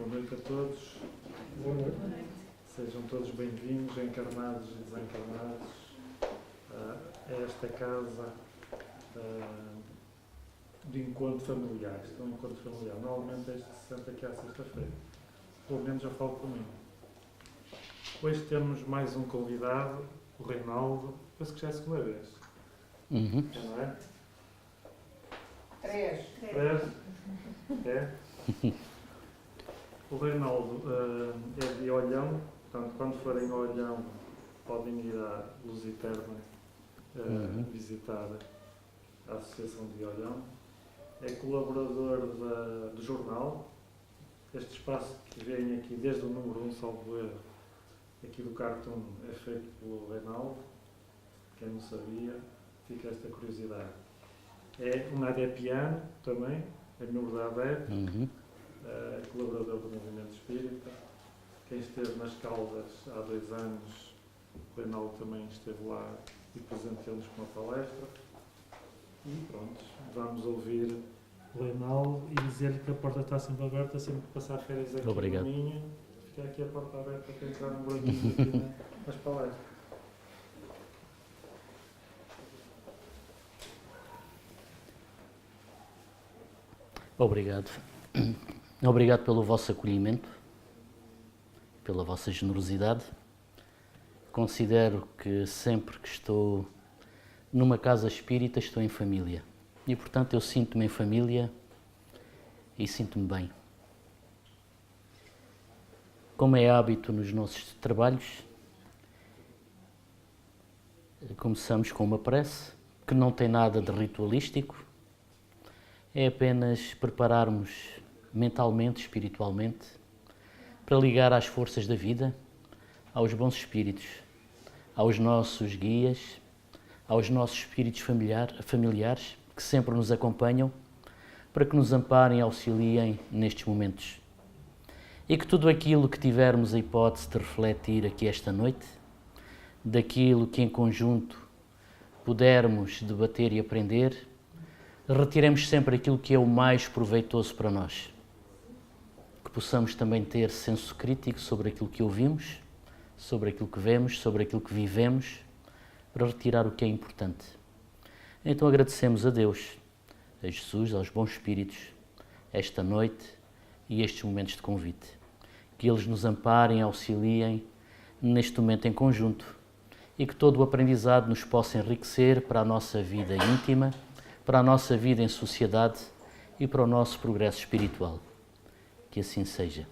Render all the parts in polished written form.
Boa noite a todos. Boa noite. Sejam todos bem-vindos, encarnados e desencarnados, a esta casa de encontro familiar. Isto é um encontro familiar. Normalmente este se senta aqui à sexta-feira. Pelo menos eu falo por mim. Hoje temos mais um convidado, o Reinaldo. Penso que já é a segunda vez. Não é? Três. É? O Reinaldo é de Olhão, portanto, quando forem a Olhão, podem ir à Lusiterna visitar a Associação de Olhão. É colaborador do jornal. Este espaço que vem aqui, desde o número 1, salvo erro, aqui do Cartoon, é feito pelo Reinaldo. Quem não sabia, fica esta curiosidade. É um adepiano também, é membro da ADEP. Colaborador do Movimento Espírita. Quem esteve nas Caldas há 2 anos, o Reinaldo também esteve lá e presenteou-nos com uma palestra. E pronto, vamos ouvir o Reinaldo e dizer-lhe que a porta está sempre aberta, sempre que passar férias aqui Obrigado. no Minho, fica aqui a porta aberta para entrar no buraquinho aqui nas palestras. Obrigado. Obrigado pelo vosso acolhimento, pela vossa generosidade. Considero que sempre que estou numa casa espírita estou em família. E, portanto, eu sinto-me em família e sinto-me bem. Como é hábito nos nossos trabalhos, começamos com uma prece que não tem nada de ritualístico. É apenas prepararmos mentalmente, espiritualmente, para ligar às forças da vida, aos bons espíritos, aos nossos guias, aos nossos espíritos familiares que sempre nos acompanham, para que nos amparem e auxiliem nestes momentos. E que tudo aquilo que tivermos a hipótese de refletir aqui esta noite, daquilo que em conjunto pudermos debater e aprender, retiremos sempre aquilo que é o mais proveitoso para nós. Que possamos também ter senso crítico sobre aquilo que ouvimos, sobre aquilo que vemos, sobre aquilo que vivemos, para retirar o que é importante. Então agradecemos a Deus, a Jesus, aos bons espíritos, esta noite e estes momentos de convite. Que eles nos amparem, auxiliem neste momento em conjunto e que todo o aprendizado nos possa enriquecer para a nossa vida íntima, para a nossa vida em sociedade e para o nosso progresso espiritual. Que assim seja.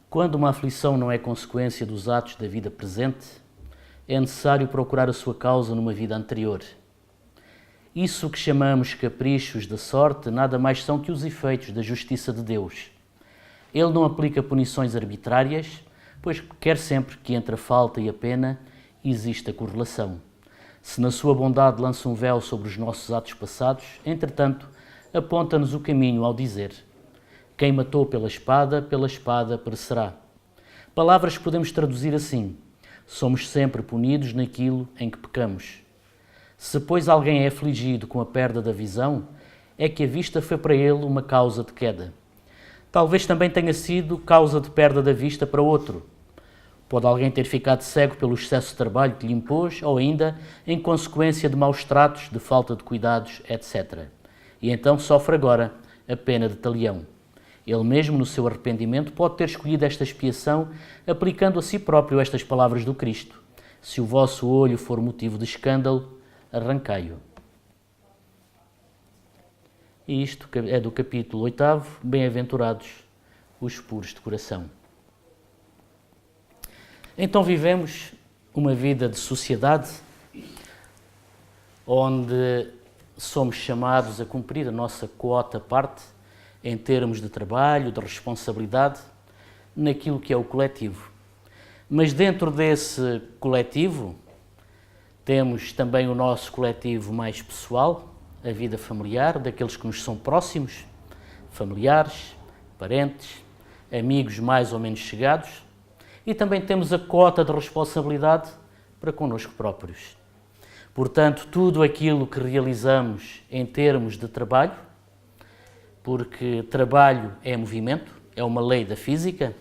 Quando uma aflição não é consequência dos atos da vida presente, é necessário procurar a sua causa numa vida anterior. Isso que chamamos caprichos da sorte nada mais são que os efeitos da justiça de Deus. Ele não aplica punições arbitrárias, pois quer sempre que entre a falta e a pena exista correlação. Se na sua bondade lança um véu sobre os nossos atos passados, entretanto, aponta-nos o caminho ao dizer: quem matou pela espada perecerá. Palavras que podemos traduzir assim: somos sempre punidos naquilo em que pecamos. Se, pois, alguém é afligido com a perda da visão, é que a vista foi para ele uma causa de queda. Talvez também tenha sido causa de perda da vista para outro. Pode alguém ter ficado cego pelo excesso de trabalho que lhe impôs, ou ainda em consequência de maus tratos, de falta de cuidados, etc. E então sofre agora a pena de talião. Ele mesmo, no seu arrependimento, pode ter escolhido esta expiação, aplicando a si próprio estas palavras do Cristo: se o vosso olho for motivo de escândalo, arrancai-o. E isto é do capítulo 8º, Bem-aventurados os puros de coração. Então vivemos uma vida de sociedade onde somos chamados a cumprir a nossa quota parte em termos de trabalho, de responsabilidade, naquilo que é o coletivo. Mas dentro desse coletivo temos também o nosso coletivo mais pessoal, a vida familiar, daqueles que nos são próximos, familiares, parentes, amigos mais ou menos chegados, e também temos a cota de responsabilidade para connosco próprios. Portanto, tudo aquilo que realizamos em termos de trabalho, porque trabalho é movimento, é uma lei da física,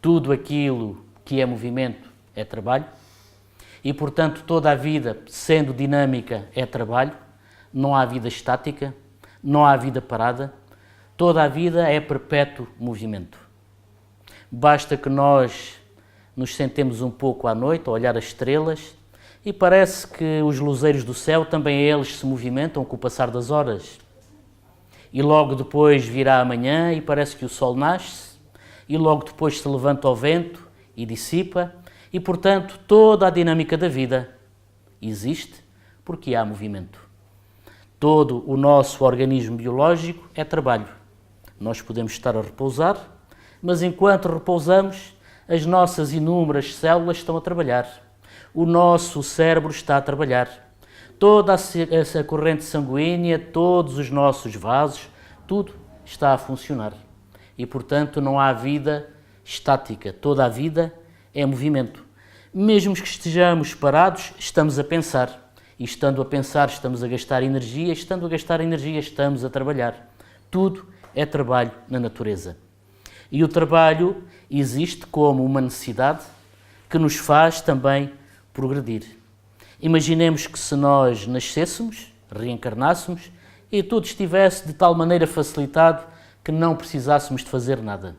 tudo aquilo que é movimento é trabalho, e portanto toda a vida, sendo dinâmica, é trabalho, não há vida estática, não há vida parada, toda a vida é perpétuo movimento. Basta que nós nos sentemos um pouco à noite a olhar as estrelas e parece que os luzeiros do céu também eles se movimentam com o passar das horas. E logo depois virá amanhã e parece que o sol nasce, e logo depois se levanta o vento e dissipa, e portanto toda a dinâmica da vida existe porque há movimento. Todo o nosso organismo biológico é trabalho. Nós podemos estar a repousar, mas enquanto repousamos, as nossas inúmeras células estão a trabalhar. O nosso cérebro está a trabalhar. Toda essa corrente sanguínea, todos os nossos vasos, tudo está a funcionar. E, portanto, não há vida estática. Toda a vida é movimento. Mesmo que estejamos parados, estamos a pensar. E estando a pensar, estamos a gastar energia. Estando a gastar energia, estamos a trabalhar. Tudo é trabalho na natureza. E o trabalho existe como uma necessidade que nos faz também progredir. Imaginemos que se nós nascêssemos, reencarnássemos e tudo estivesse de tal maneira facilitado que não precisássemos de fazer nada.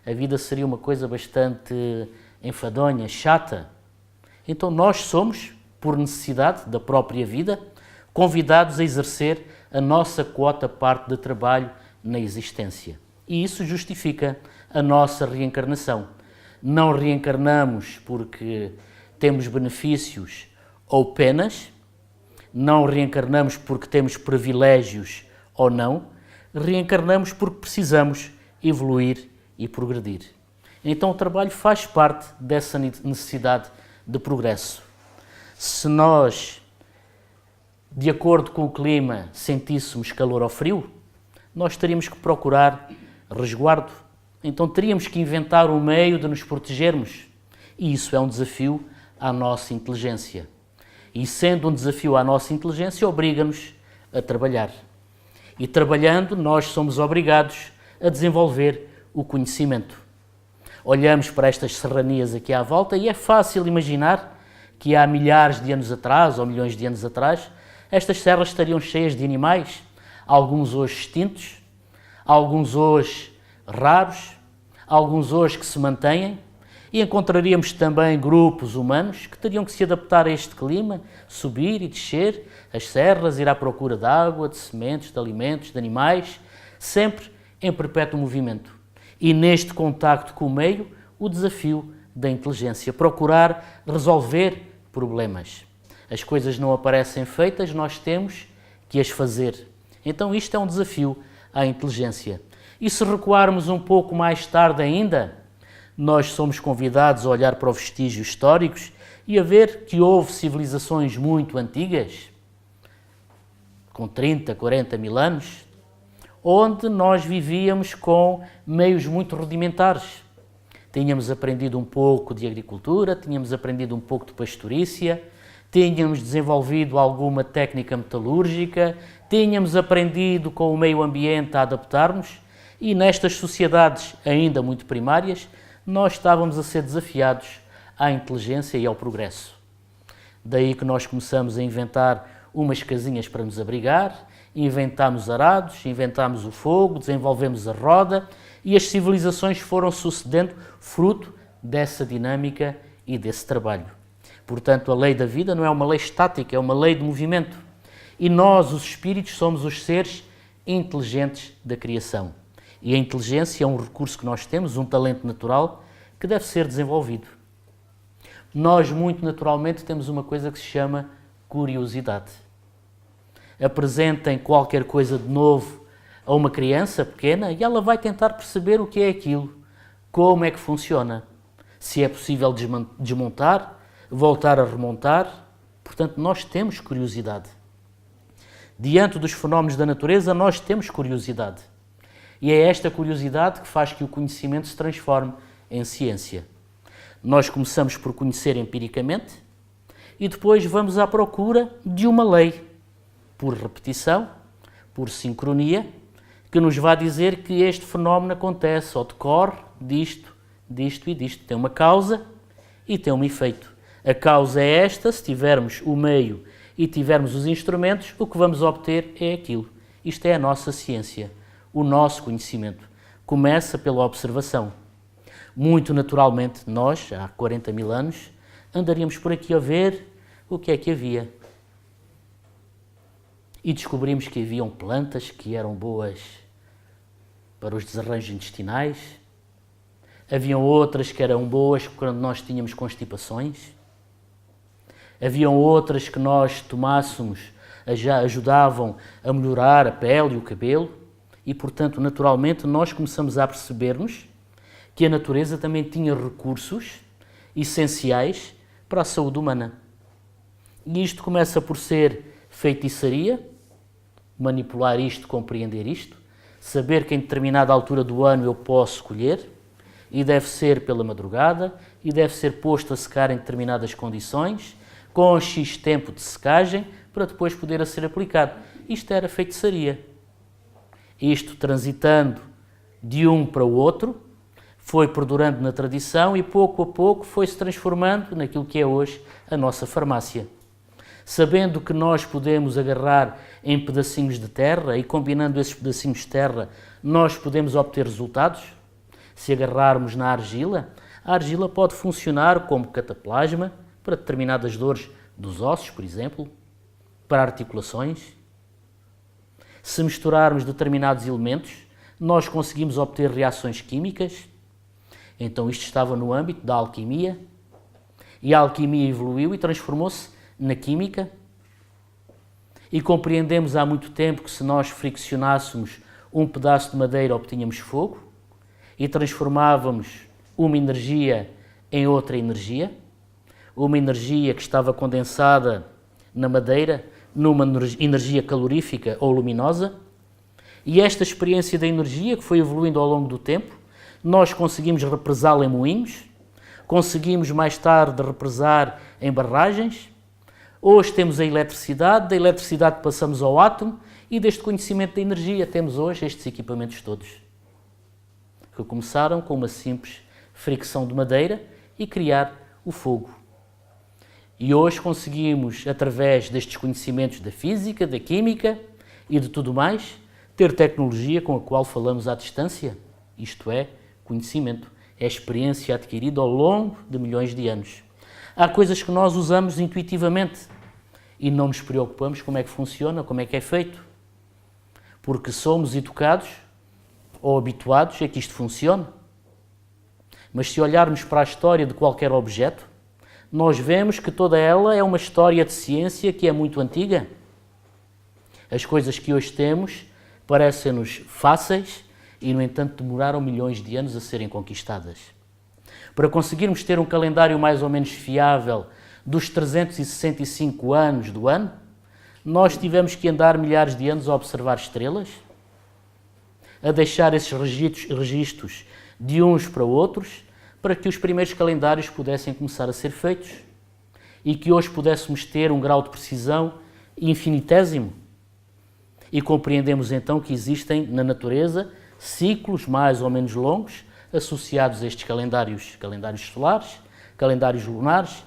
A vida seria uma coisa bastante enfadonha, chata. Então nós somos, por necessidade da própria vida, convidados a exercer a nossa quota parte de trabalho na existência. E isso justifica a nossa reencarnação. Não reencarnamos porque temos benefícios ou penas, não reencarnamos porque temos privilégios ou não, reencarnamos porque precisamos evoluir e progredir. Então o trabalho faz parte dessa necessidade de progresso. Se nós, de acordo com o clima, sentíssemos calor ou frio, nós teríamos que procurar resguardo. Então teríamos que inventar um meio de nos protegermos. E isso é um desafio à nossa inteligência. E sendo um desafio à nossa inteligência, obriga-nos a trabalhar. E trabalhando, nós somos obrigados a desenvolver o conhecimento. Olhamos para estas serranias aqui à volta e é fácil imaginar que há milhares de anos atrás, ou milhões de anos atrás, estas serras estariam cheias de animais, alguns hoje extintos, alguns hoje raros, alguns hoje que se mantêm, e encontraríamos também grupos humanos que teriam que se adaptar a este clima, subir e descer as serras, ir à procura de água, de sementes, de alimentos, de animais, sempre em perpétuo movimento. E neste contacto com o meio, o desafio da inteligência, procurar resolver problemas. As coisas não aparecem feitas, nós temos que as fazer. Então isto é um desafio à inteligência. E se recuarmos um pouco mais tarde ainda, nós somos convidados a olhar para os vestígios históricos e a ver que houve civilizações muito antigas, com 30, 40 mil anos, onde nós vivíamos com meios muito rudimentares. Tínhamos aprendido um pouco de agricultura, tínhamos aprendido um pouco de pastorícia, tínhamos desenvolvido alguma técnica metalúrgica, tínhamos aprendido com o meio ambiente a adaptar-nos e nestas sociedades ainda muito primárias, nós estávamos a ser desafiados à inteligência e ao progresso. Daí que nós começamos a inventar umas casinhas para nos abrigar, inventámos arados, inventámos o fogo, desenvolvemos a roda e as civilizações foram sucedendo fruto dessa dinâmica e desse trabalho. Portanto, a lei da vida não é uma lei estática, é uma lei de movimento. E nós, os espíritos, somos os seres inteligentes da criação. E a inteligência é um recurso que nós temos, um talento natural, que deve ser desenvolvido. Nós, muito naturalmente, temos uma coisa que se chama curiosidade. Apresentem qualquer coisa de novo a uma criança pequena e ela vai tentar perceber o que é aquilo, como é que funciona, se é possível desmontar, voltar a remontar. Portanto, nós temos curiosidade. Diante dos fenómenos da natureza, nós temos curiosidade. E é esta curiosidade que faz que o conhecimento se transforme em ciência. Nós começamos por conhecer empiricamente e depois vamos à procura de uma lei, por repetição, por sincronia, que nos vai dizer que este fenómeno acontece ou decorre disto, disto e disto. Tem uma causa e tem um efeito. A causa é esta, se tivermos o meio e tivermos os instrumentos, o que vamos obter é aquilo. Isto é a nossa ciência, o nosso conhecimento. Começa pela observação. Muito naturalmente, nós, há 40 mil anos, andaríamos por aqui a ver o que é que havia. E descobrimos que haviam plantas que eram boas para os desarranjos intestinais, haviam outras que eram boas quando nós tínhamos constipações, haviam outras que nós tomássemos, já ajudavam a melhorar a pele e o cabelo, e portanto, naturalmente, nós começamos a perceber-nos que a natureza também tinha recursos essenciais para a saúde humana. E isto começa por ser feitiçaria, manipular isto, compreender isto, saber que em determinada altura do ano eu posso colher, e deve ser pela madrugada, e deve ser posto a secar em determinadas condições, com X tempo de secagem, para depois poder ser aplicado. Isto era feitiçaria. Isto, transitando de um para o outro, foi perdurando na tradição e pouco a pouco foi-se transformando naquilo que é hoje a nossa farmácia. Sabendo que nós podemos agarrar em pedacinhos de terra e combinando esses pedacinhos de terra nós podemos obter resultados. Se agarrarmos na argila, a argila pode funcionar como cataplasma para determinadas dores dos ossos, por exemplo, para articulações. Se misturarmos determinados elementos, nós conseguimos obter reações químicas. Então isto estava no âmbito da alquimia, e a alquimia evoluiu e transformou-se na química, e compreendemos há muito tempo que se nós friccionássemos um pedaço de madeira obtínhamos fogo, e transformávamos uma energia em outra energia, uma energia que estava condensada na madeira numa energia calorífica ou luminosa, e esta experiência da energia que foi evoluindo ao longo do tempo, nós conseguimos represá-la em moinhos, conseguimos mais tarde represar em barragens. Hoje temos a eletricidade, da eletricidade passamos ao átomo e deste conhecimento da energia temos hoje estes equipamentos todos, que começaram com uma simples fricção de madeira e criar o fogo. E hoje conseguimos, através destes conhecimentos da física, da química e de tudo mais, ter tecnologia com a qual falamos à distância, isto é, conhecimento, é experiência adquirida ao longo de milhões de anos. Há coisas que nós usamos intuitivamente e não nos preocupamos como é que funciona, como é que é feito, porque somos educados ou habituados a que isto funcione. Mas se olharmos para a história de qualquer objeto, nós vemos que toda ela é uma história de ciência que é muito antiga. As coisas que hoje temos parecem-nos fáceis e, no entanto, demoraram milhões de anos a serem conquistadas. Para conseguirmos ter um calendário mais ou menos fiável dos 365 anos do ano, nós tivemos que andar milhares de anos a observar estrelas, a deixar esses registros de uns para outros, para que os primeiros calendários pudessem começar a ser feitos e que hoje pudéssemos ter um grau de precisão infinitésimo. E compreendemos então que existem na natureza ciclos mais ou menos longos associados a estes calendários, calendários solares, calendários lunares,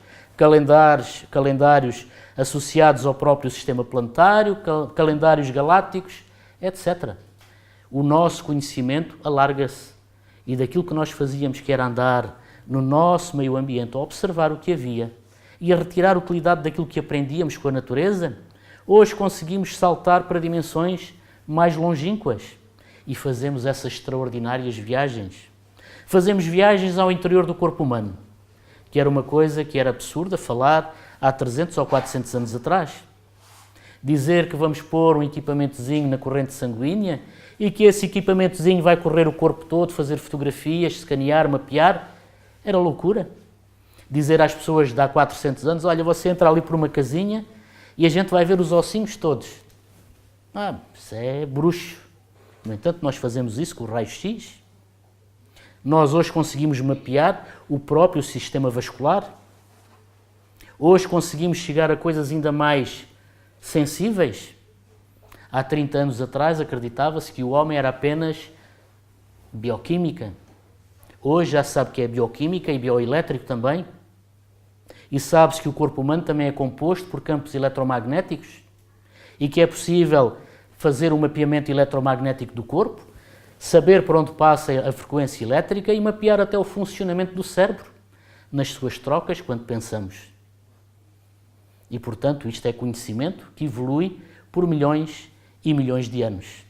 calendários associados ao próprio sistema planetário, calendários galácticos, etc. O nosso conhecimento alarga-se e daquilo que nós fazíamos, que era andar no nosso meio ambiente, a observar o que havia e a retirar utilidade daquilo que aprendíamos com a natureza, hoje conseguimos saltar para dimensões mais longínquas e fazemos essas extraordinárias viagens. Fazemos viagens ao interior do corpo humano, que era uma coisa que era absurda falar há 300 ou 400 anos atrás. Dizer que vamos pôr um equipamentozinho na corrente sanguínea e que esse equipamentozinho vai correr o corpo todo, fazer fotografias, escanear, mapear, era loucura. Dizer às pessoas de há 400 anos, olha, você entra ali por uma casinha e a gente vai ver os ossinhos todos. Isso é bruxo. No entanto, nós fazemos isso com o raio-x. Nós hoje conseguimos mapear o próprio sistema vascular. Hoje conseguimos chegar a coisas ainda mais sensíveis. Há 30 anos atrás acreditava-se que o homem era apenas bioquímica. Hoje já se sabe que é bioquímica e bioelétrico também. E sabe-se que o corpo humano também é composto por campos eletromagnéticos e que é possível fazer um mapeamento eletromagnético do corpo, saber por onde passa a frequência elétrica e mapear até o funcionamento do cérebro nas suas trocas quando pensamos. E, portanto, isto é conhecimento que evolui por milhões e milhões de anos.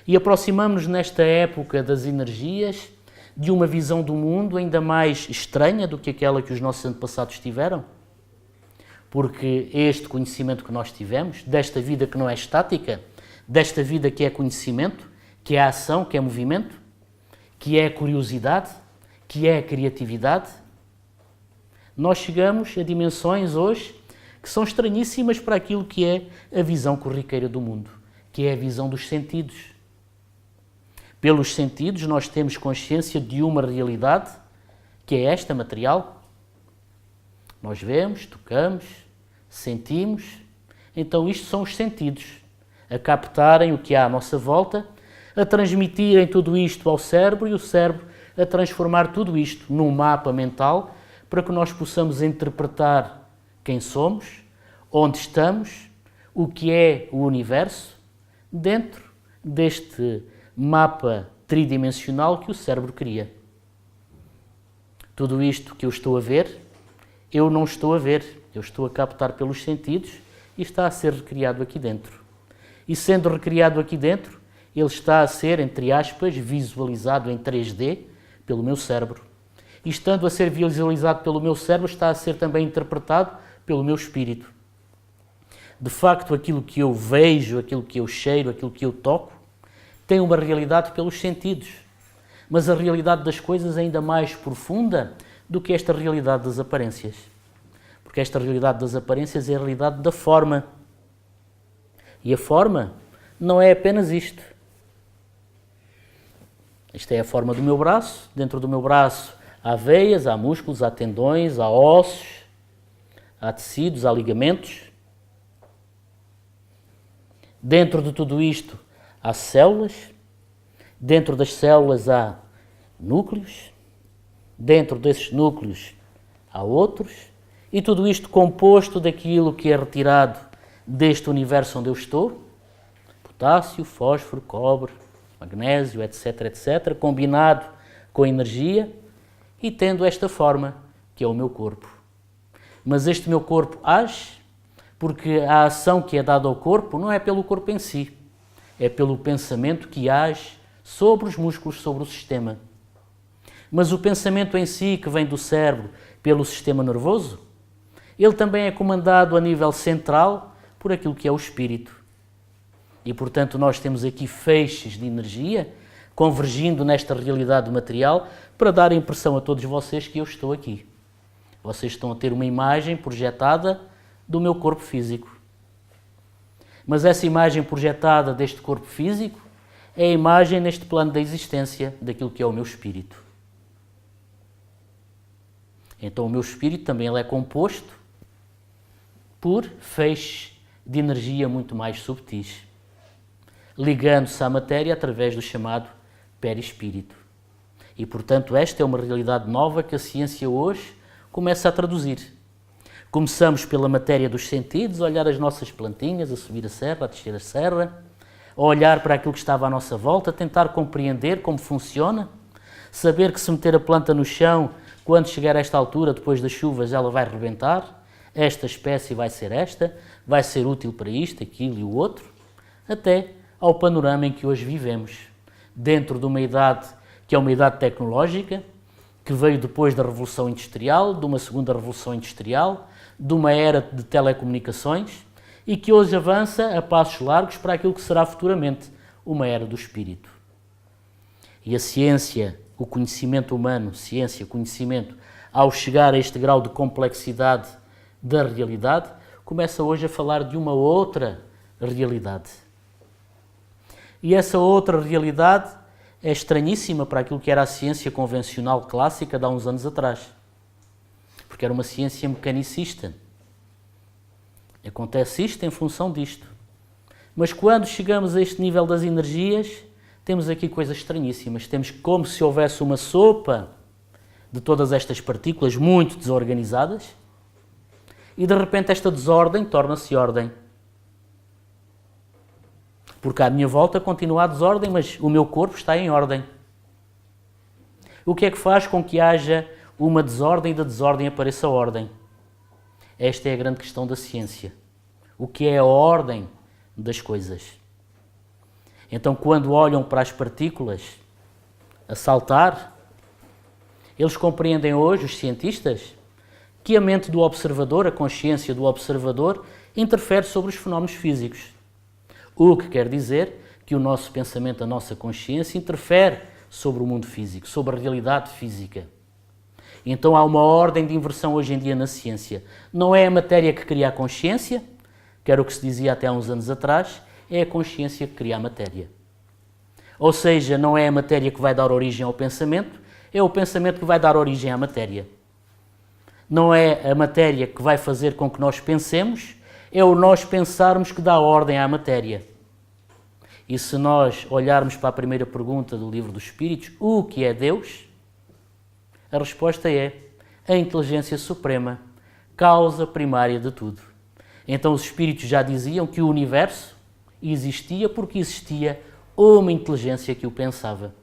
E aproximamos-nos nesta época das energias de uma visão do mundo ainda mais estranha do que aquela que os nossos antepassados tiveram, porque este conhecimento que nós tivemos, desta vida que não é estática, desta vida que é conhecimento, que é ação, que é movimento, que é curiosidade, que é criatividade, nós chegamos a dimensões hoje que são estranhíssimas para aquilo que é a visão corriqueira do mundo, que é a visão dos sentidos. Pelos sentidos, nós temos consciência de uma realidade, que é esta material. Nós vemos, tocamos, sentimos. Então, isto são os sentidos, a captarem o que há à nossa volta, a transmitirem tudo isto ao cérebro e o cérebro a transformar tudo isto num mapa mental para que nós possamos interpretar quem somos, onde estamos, o que é o universo, dentro deste mapa tridimensional que o cérebro cria. Tudo isto que eu estou a ver, eu não estou a ver, eu estou a captar pelos sentidos e está a ser recriado aqui dentro. E sendo recriado aqui dentro, ele está a ser, entre aspas, visualizado em 3D pelo meu cérebro. E estando a ser visualizado pelo meu cérebro, está a ser também interpretado pelo meu espírito. De facto, aquilo que eu vejo, aquilo que eu cheiro, aquilo que eu toco, tem uma realidade pelos sentidos, mas a realidade das coisas é ainda mais profunda do que esta realidade das aparências. Porque esta realidade das aparências é a realidade da forma. E a forma não é apenas isto. Esta é a forma do meu braço. Dentro do meu braço há veias, há músculos, há tendões, há ossos, há tecidos, há ligamentos. Dentro de tudo isto há células, dentro das células há núcleos, dentro desses núcleos há outros, e tudo isto composto daquilo que é retirado deste universo onde eu estou, potássio, fósforo, cobre, magnésio, etc., etc., combinado com a energia e tendo esta forma, que é o meu corpo. Mas este meu corpo age porque a ação que é dada ao corpo não é pelo corpo em si, é pelo pensamento que age sobre os músculos, sobre o sistema. Mas o pensamento em si, que vem do cérebro pelo sistema nervoso, ele também é comandado a nível central por aquilo que é o espírito. E, portanto, nós temos aqui feixes de energia convergindo nesta realidade material para dar a impressão a todos vocês que eu estou aqui. Vocês estão a ter uma imagem projetada do meu corpo físico. Mas essa imagem projetada deste corpo físico é a imagem neste plano da existência daquilo que é o meu espírito. Então o meu espírito também ele é composto por feixes de energia muito mais subtis, ligando-se à matéria através do chamado perispírito. E, portanto, esta é uma realidade nova que a ciência hoje começa a traduzir. Começamos pela matéria dos sentidos, a olhar as nossas plantinhas, a subir a serra, a descer a serra, a olhar para aquilo que estava à nossa volta, a tentar compreender como funciona, saber que se meter a planta no chão, quando chegar a esta altura, depois das chuvas, ela vai rebentar, esta espécie vai ser útil para isto, aquilo e o outro, até ao panorama em que hoje vivemos, dentro de uma idade que é uma idade tecnológica, que veio depois da Revolução Industrial, de uma segunda Revolução Industrial, de uma era de telecomunicações e que hoje avança a passos largos para aquilo que será futuramente uma era do espírito. E a ciência, o conhecimento humano, ciência, conhecimento, ao chegar a este grau de complexidade da realidade, começa hoje a falar de uma outra realidade. E essa outra realidade é estranhíssima para aquilo que era a ciência convencional clássica de há uns anos atrás. Porque era uma ciência mecanicista. Acontece isto em função disto. Mas quando chegamos a este nível das energias, temos aqui coisas estranhíssimas. Temos como se houvesse uma sopa de todas estas partículas muito desorganizadas e de repente esta desordem torna-se ordem. Porque à minha volta continua a desordem, mas o meu corpo está em ordem. O que é que faz com que haja uma desordem e da desordem apareça a ordem? Esta é a grande questão da ciência. O que é a ordem das coisas? Então, quando olham para as partículas a saltar, eles compreendem hoje, os cientistas, que a mente do observador, a consciência do observador, interfere sobre os fenómenos físicos. O que quer dizer que o nosso pensamento, a nossa consciência, interfere sobre o mundo físico, sobre a realidade física. Então há uma ordem de inversão hoje em dia na ciência. Não é a matéria que cria a consciência, que era o que se dizia até há uns anos atrás, é a consciência que cria a matéria. Ou seja, não é a matéria que vai dar origem ao pensamento, é o pensamento que vai dar origem à matéria. Não é a matéria que vai fazer com que nós pensemos, é o nós pensarmos que dá ordem à matéria. E se nós olharmos para a primeira pergunta do Livro dos Espíritos, o que é Deus? A resposta é a inteligência suprema, causa primária de tudo. Então os Espíritos já diziam que o universo existia porque existia uma inteligência que o pensava,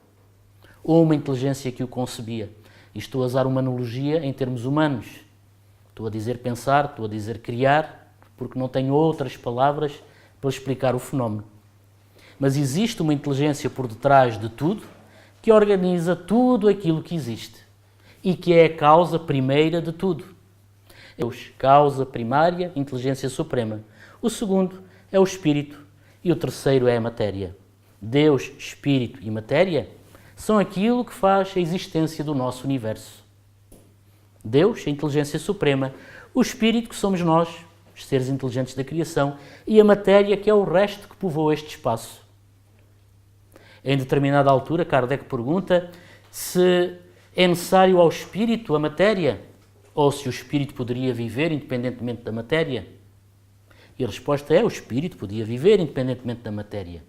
uma inteligência que o concebia. E estou a usar uma analogia em termos humanos. Estou a dizer pensar, estou a dizer criar, porque não tenho outras palavras para explicar o fenómeno. Mas existe uma inteligência por detrás de tudo que organiza tudo aquilo que existe e que é a causa primeira de tudo. Deus, causa primária, inteligência suprema. O segundo é o Espírito e o terceiro é a matéria. Deus, Espírito e matéria são aquilo que faz a existência do nosso universo. Deus, a inteligência suprema, o Espírito, que somos nós, os seres inteligentes da criação, e a matéria, que é o resto que povoa este espaço. Em determinada altura, Kardec pergunta se é necessário ao Espírito a matéria, ou se o Espírito poderia viver independentemente da matéria. E a resposta é: o Espírito podia viver independentemente da matéria.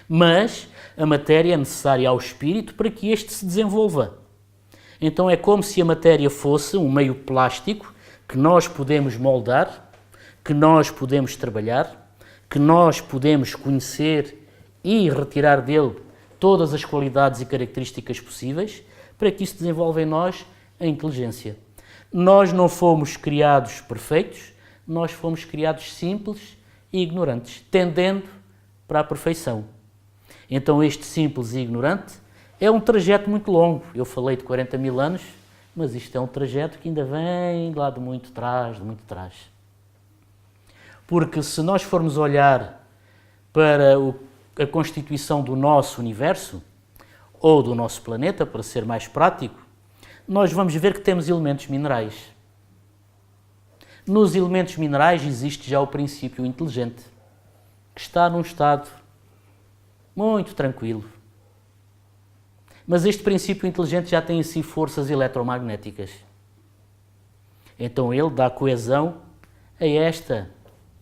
Mas a matéria é necessária ao Espírito para que este se desenvolva. Então é como se a matéria fosse um meio plástico que nós podemos moldar, que nós podemos trabalhar, que nós podemos conhecer e retirar dele todas as qualidades e características possíveis para que isso desenvolva em nós a inteligência. Nós não fomos criados perfeitos, nós fomos criados simples e ignorantes, tendendo para a perfeição. Então este simples e ignorante é um trajeto muito longo. Eu falei de 40 mil anos, mas isto é um trajeto que ainda vem lá de muito trás, de muito trás. Porque se nós formos olhar para a constituição do nosso universo, ou do nosso planeta, para ser mais prático, nós vamos ver que temos elementos minerais. Nos elementos minerais existe já o princípio inteligente, que está num estado muito tranquilo. Mas este princípio inteligente já tem em si forças eletromagnéticas. Então ele dá coesão a esta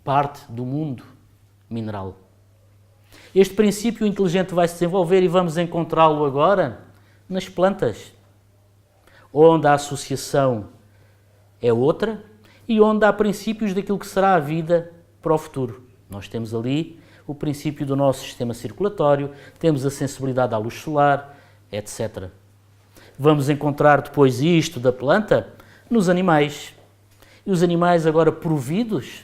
parte do mundo mineral. Este princípio inteligente vai se desenvolver e vamos encontrá-lo agora nas plantas, onde a associação é outra e onde há princípios daquilo que será a vida para o futuro. Nós temos ali o princípio do nosso sistema circulatório, temos a sensibilidade à luz solar, etc. Vamos encontrar depois isto da planta nos animais. E os animais agora providos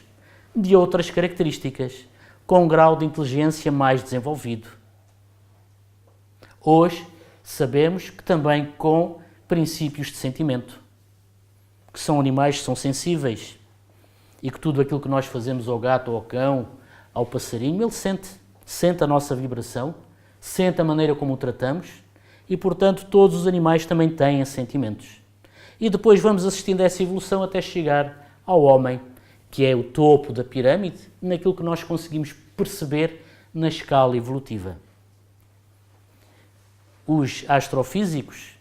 de outras características, com um grau de inteligência mais desenvolvido. Hoje sabemos que também com princípios de sentimento, que são animais que são sensíveis e que tudo aquilo que nós fazemos ao gato, ao cão, ao passarinho, ele sente a nossa vibração, sente a maneira como o tratamos e, portanto, todos os animais também têm sentimentos. E depois vamos assistindo a essa evolução até chegar ao homem, que é o topo da pirâmide, naquilo que nós conseguimos perceber na escala evolutiva. Os astrofísicos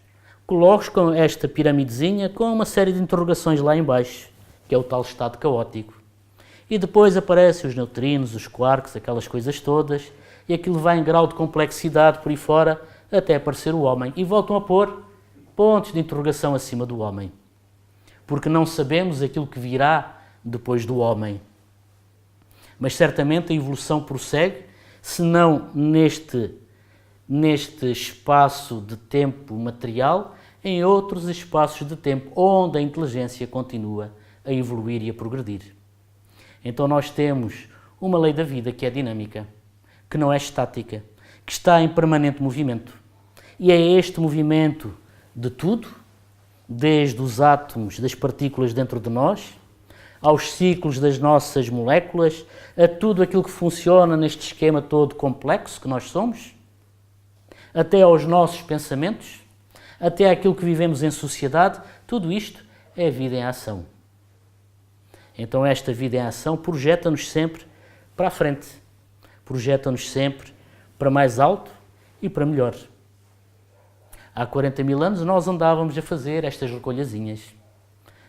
colocam esta piramidezinha com uma série de interrogações lá em baixo, que é o tal estado caótico. E depois aparecem os neutrinos, os quarks, aquelas coisas todas, e aquilo vai em grau de complexidade por aí fora até aparecer o homem. E voltam a pôr pontos de interrogação acima do homem. Porque não sabemos aquilo que virá depois do homem. Mas certamente a evolução prossegue, se não neste espaço de tempo material, em outros espaços de tempo, onde a inteligência continua a evoluir e a progredir. Então nós temos uma lei da vida que é dinâmica, que não é estática, que está em permanente movimento. E é este movimento de tudo, desde os átomos, das partículas dentro de nós, aos ciclos das nossas moléculas, a tudo aquilo que funciona neste esquema todo complexo que nós somos, até aos nossos pensamentos, até aquilo que vivemos em sociedade, tudo isto é vida em ação. Então esta vida em ação projeta-nos sempre para a frente, projeta-nos sempre para mais alto e para melhor. Há 40 mil anos nós andávamos a fazer estas recolhazinhas.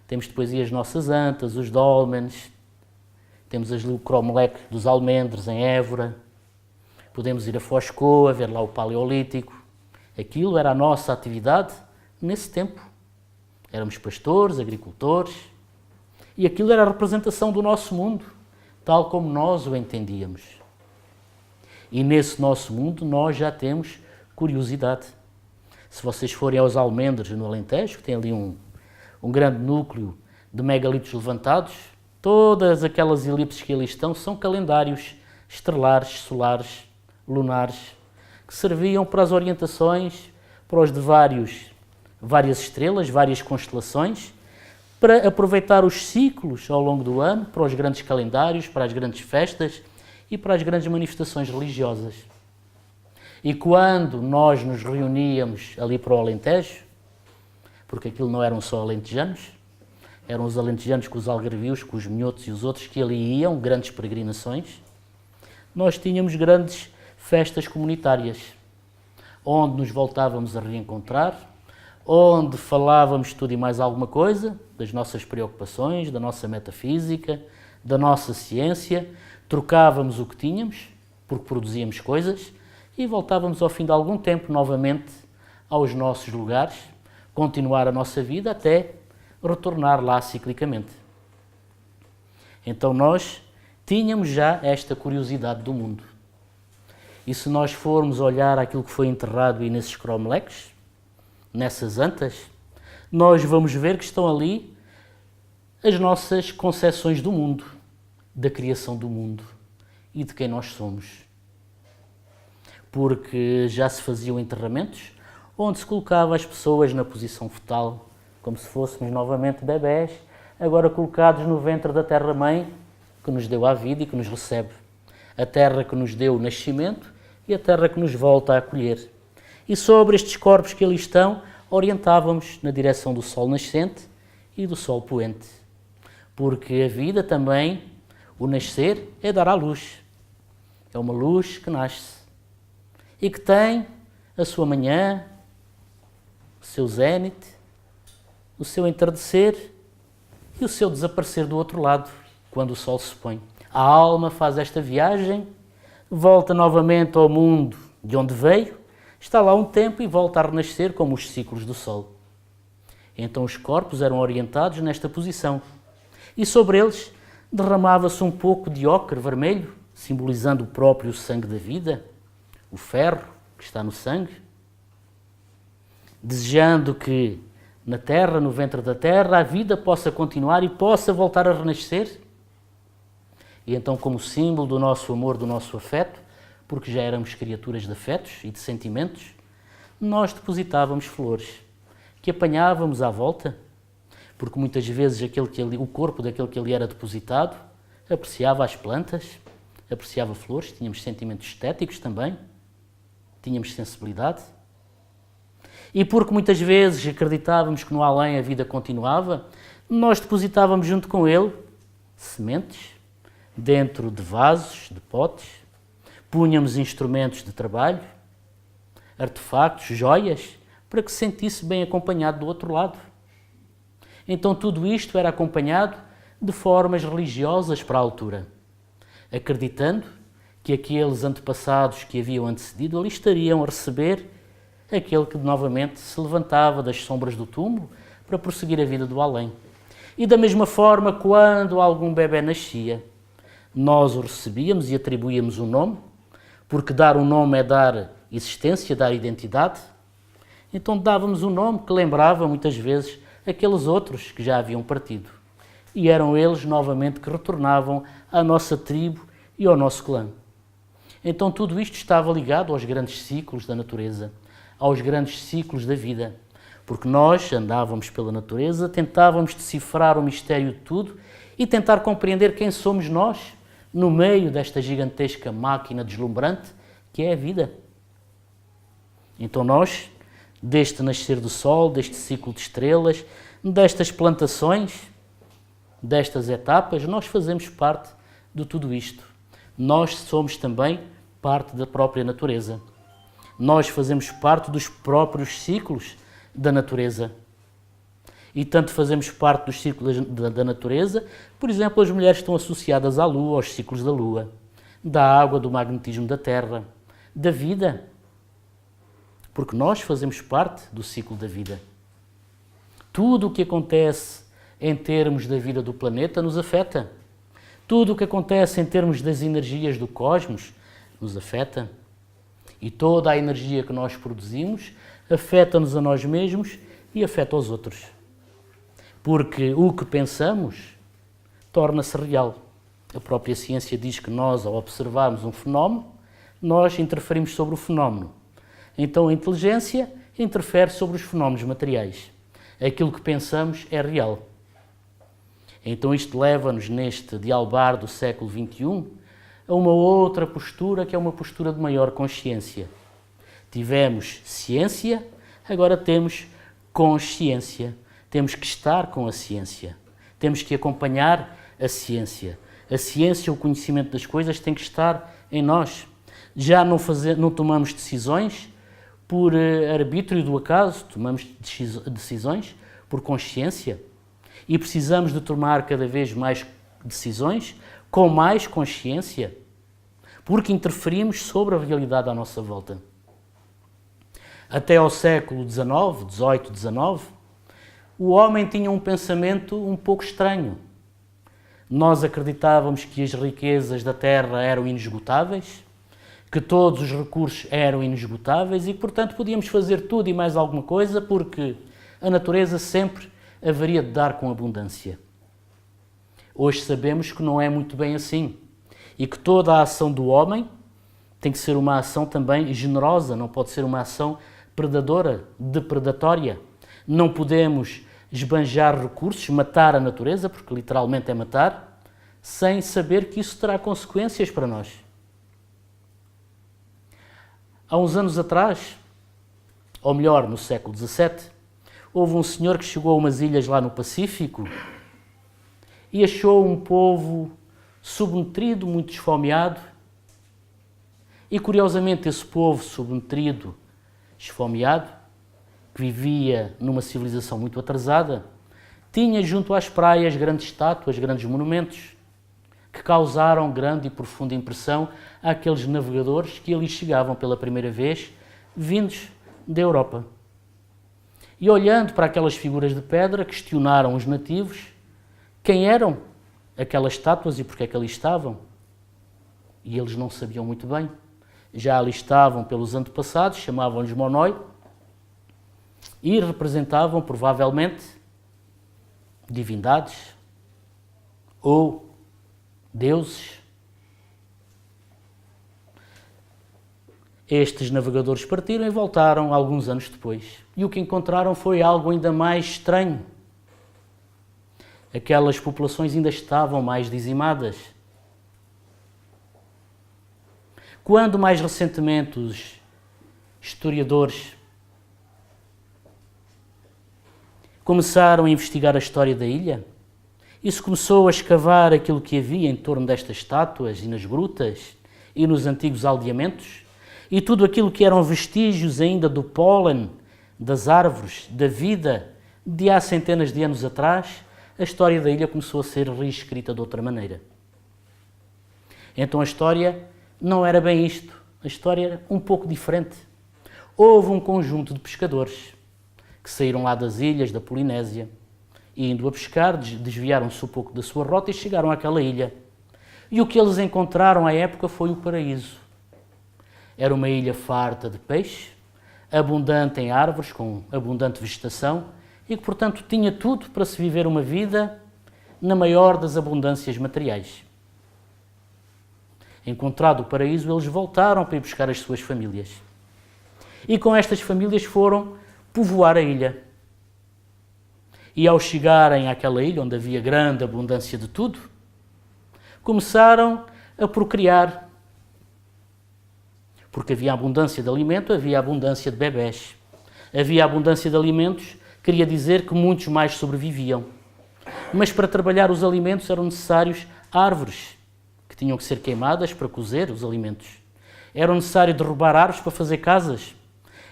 Temos depois aí as nossas antas, os dólmenes, temos o cromlech dos almendres em Évora, podemos ir a Foscoa, ver lá o Paleolítico. Aquilo era a nossa atividade nesse tempo. Éramos pastores, agricultores, e aquilo era a representação do nosso mundo, tal como nós o entendíamos. E nesse nosso mundo nós já temos curiosidade. Se vocês forem aos Almendres, no Alentejo, que tem ali um grande núcleo de megalitos levantados, todas aquelas elipses que ali estão são calendários estelares, solares, lunares, que serviam para as orientações, para os de várias estrelas, várias constelações, para aproveitar os ciclos ao longo do ano, para os grandes calendários, para as grandes festas e para as grandes manifestações religiosas. E quando nós nos reuníamos ali para o Alentejo, porque aquilo não eram só alentejanos, eram os alentejanos com os algarvios, com os minhotos e os outros que ali iam, grandes peregrinações, nós tínhamos grandes festas comunitárias, onde nos voltávamos a reencontrar, onde falávamos tudo e mais alguma coisa, das nossas preocupações, da nossa metafísica, da nossa ciência, trocávamos o que tínhamos, porque produzíamos coisas, e voltávamos ao fim de algum tempo novamente aos nossos lugares, continuar a nossa vida até retornar lá ciclicamente. Então nós tínhamos já esta curiosidade do mundo. E se nós formos olhar aquilo que foi enterrado aí nesses cromlechs, nessas antas, nós vamos ver que estão ali as nossas concepções do mundo, da criação do mundo e de quem nós somos. Porque já se faziam enterramentos onde se colocava as pessoas na posição fetal, como se fôssemos novamente bebés, agora colocados no ventre da terra-mãe, que nos deu a vida e que nos recebe. A terra que nos deu o nascimento e a terra que nos volta a acolher. E sobre estes corpos que ali estão, orientávamos na direção do sol nascente e do sol poente. Porque a vida também, o nascer, é dar à luz. É uma luz que nasce e que tem a sua manhã, o seu zénite, o seu entardecer e o seu desaparecer do outro lado, quando o sol se põe. A alma faz esta viagem, volta novamente ao mundo de onde veio, está lá um tempo e volta a renascer como os ciclos do sol. Então os corpos eram orientados nesta posição e sobre eles derramava-se um pouco de ocre vermelho, simbolizando o próprio sangue da vida, o ferro que está no sangue, desejando que na terra, no ventre da terra, a vida possa continuar e possa voltar a renascer. E então, como símbolo do nosso amor, do nosso afeto, porque já éramos criaturas de afetos e de sentimentos, nós depositávamos flores, que apanhávamos à volta, porque muitas vezes o corpo daquele que ali era depositado apreciava as plantas, apreciava flores, tínhamos sentimentos estéticos também, tínhamos sensibilidade. E porque muitas vezes acreditávamos que no além a vida continuava, nós depositávamos junto com ele sementes, dentro de vasos, de potes, punhamos instrumentos de trabalho, artefactos, joias, para que se sentisse bem acompanhado do outro lado. Então tudo isto era acompanhado de formas religiosas para a altura, acreditando que aqueles antepassados que haviam antecedido ali estariam a receber aquele que novamente se levantava das sombras do túmulo para prosseguir a vida do além. E da mesma forma, quando algum bebê nascia, nós o recebíamos e atribuíamos um nome, porque dar um nome é dar existência, dar identidade. Então dávamos um nome que lembrava muitas vezes aqueles outros que já haviam partido. E eram eles novamente que retornavam à nossa tribo e ao nosso clã. Então tudo isto estava ligado aos grandes ciclos da natureza, aos grandes ciclos da vida, porque nós andávamos pela natureza, tentávamos decifrar o mistério de tudo e tentar compreender quem somos nós no meio desta gigantesca máquina deslumbrante que é a vida. Então nós, deste nascer do sol, deste ciclo de estrelas, destas plantações, destas etapas, nós fazemos parte de tudo isto. Nós somos também parte da própria natureza. Nós fazemos parte dos próprios ciclos da natureza. E tanto fazemos parte dos ciclos da natureza, por exemplo, as mulheres estão associadas à lua, aos ciclos da lua, da água, do magnetismo da terra, da vida. Porque nós fazemos parte do ciclo da vida. Tudo o que acontece em termos da vida do planeta nos afeta. Tudo o que acontece em termos das energias do cosmos nos afeta. E toda a energia que nós produzimos afeta-nos a nós mesmos e afeta aos outros. Porque o que pensamos torna-se real. A própria ciência diz que nós, ao observarmos um fenómeno, nós interferimos sobre o fenómeno. Então a inteligência interfere sobre os fenómenos materiais. Aquilo que pensamos é real. Então isto leva-nos, neste dialbar do século XXI, a uma outra postura, que é uma postura de maior consciência. Tivemos ciência, agora temos consciência. Temos que estar com a ciência. Temos que acompanhar a ciência. A ciência, o conhecimento das coisas, tem que estar em nós. Já não tomamos decisões por arbítrio do acaso, tomamos decisões por consciência. E precisamos de tomar cada vez mais decisões com mais consciência, porque interferimos sobre a realidade à nossa volta. Até ao século XIX, XVIII, XIX, o homem tinha um pensamento um pouco estranho. Nós acreditávamos que as riquezas da terra eram inesgotáveis, que todos os recursos eram inesgotáveis e, portanto, podíamos fazer tudo e mais alguma coisa porque a natureza sempre haveria de dar com abundância. Hoje sabemos que não é muito bem assim e que toda a ação do homem tem que ser uma ação também generosa, não pode ser uma ação predadora, depredatória. Não podemos esbanjar recursos, matar a natureza, porque literalmente é matar, sem saber que isso terá consequências para nós. Há uns anos atrás, ou melhor, no século XVII, houve um senhor que chegou a umas ilhas lá no Pacífico e achou um povo subnutrido, muito esfomeado. E, curiosamente, esse povo subnutrido, esfomeado, que vivia numa civilização muito atrasada, tinha junto às praias grandes estátuas, grandes monumentos, que causaram grande e profunda impressão àqueles navegadores que ali chegavam pela primeira vez, vindos da Europa. E olhando para aquelas figuras de pedra, questionaram os nativos quem eram aquelas estátuas e porque é que ali estavam. E eles não sabiam muito bem. Já ali estavam pelos antepassados, chamavam-lhes Monoi, e representavam provavelmente divindades ou deuses. Estes navegadores partiram e voltaram alguns anos depois. E o que encontraram foi algo ainda mais estranho. Aquelas populações ainda estavam mais dizimadas. Quando mais recentemente os historiadores começaram a investigar a história da ilha, isso começou a escavar aquilo que havia em torno destas estátuas e nas grutas e nos antigos aldeamentos, e tudo aquilo que eram vestígios ainda do pólen, das árvores, da vida de há centenas de anos atrás, a história da ilha começou a ser reescrita de outra maneira. Então a história não era bem isto, a história era um pouco diferente. Houve um conjunto de pescadores que saíram lá das ilhas da Polinésia e, indo a pescar, desviaram-se um pouco da sua rota e chegaram àquela ilha. E o que eles encontraram à época foi o paraíso. Era uma ilha farta de peixe, abundante em árvores, com abundante vegetação, e que, portanto, tinha tudo para se viver uma vida na maior das abundâncias materiais. Encontrado o paraíso, eles voltaram para ir buscar as suas famílias. E com estas famílias foram povoar a ilha. E ao chegarem àquela ilha, onde havia grande abundância de tudo, começaram a procriar. Porque havia abundância de alimento, havia abundância de bebés. Havia abundância de alimentos, queria dizer que muitos mais sobreviviam. Mas para trabalhar os alimentos eram necessários árvores, que tinham que ser queimadas para cozer os alimentos. Era necessário derrubar árvores para fazer casas.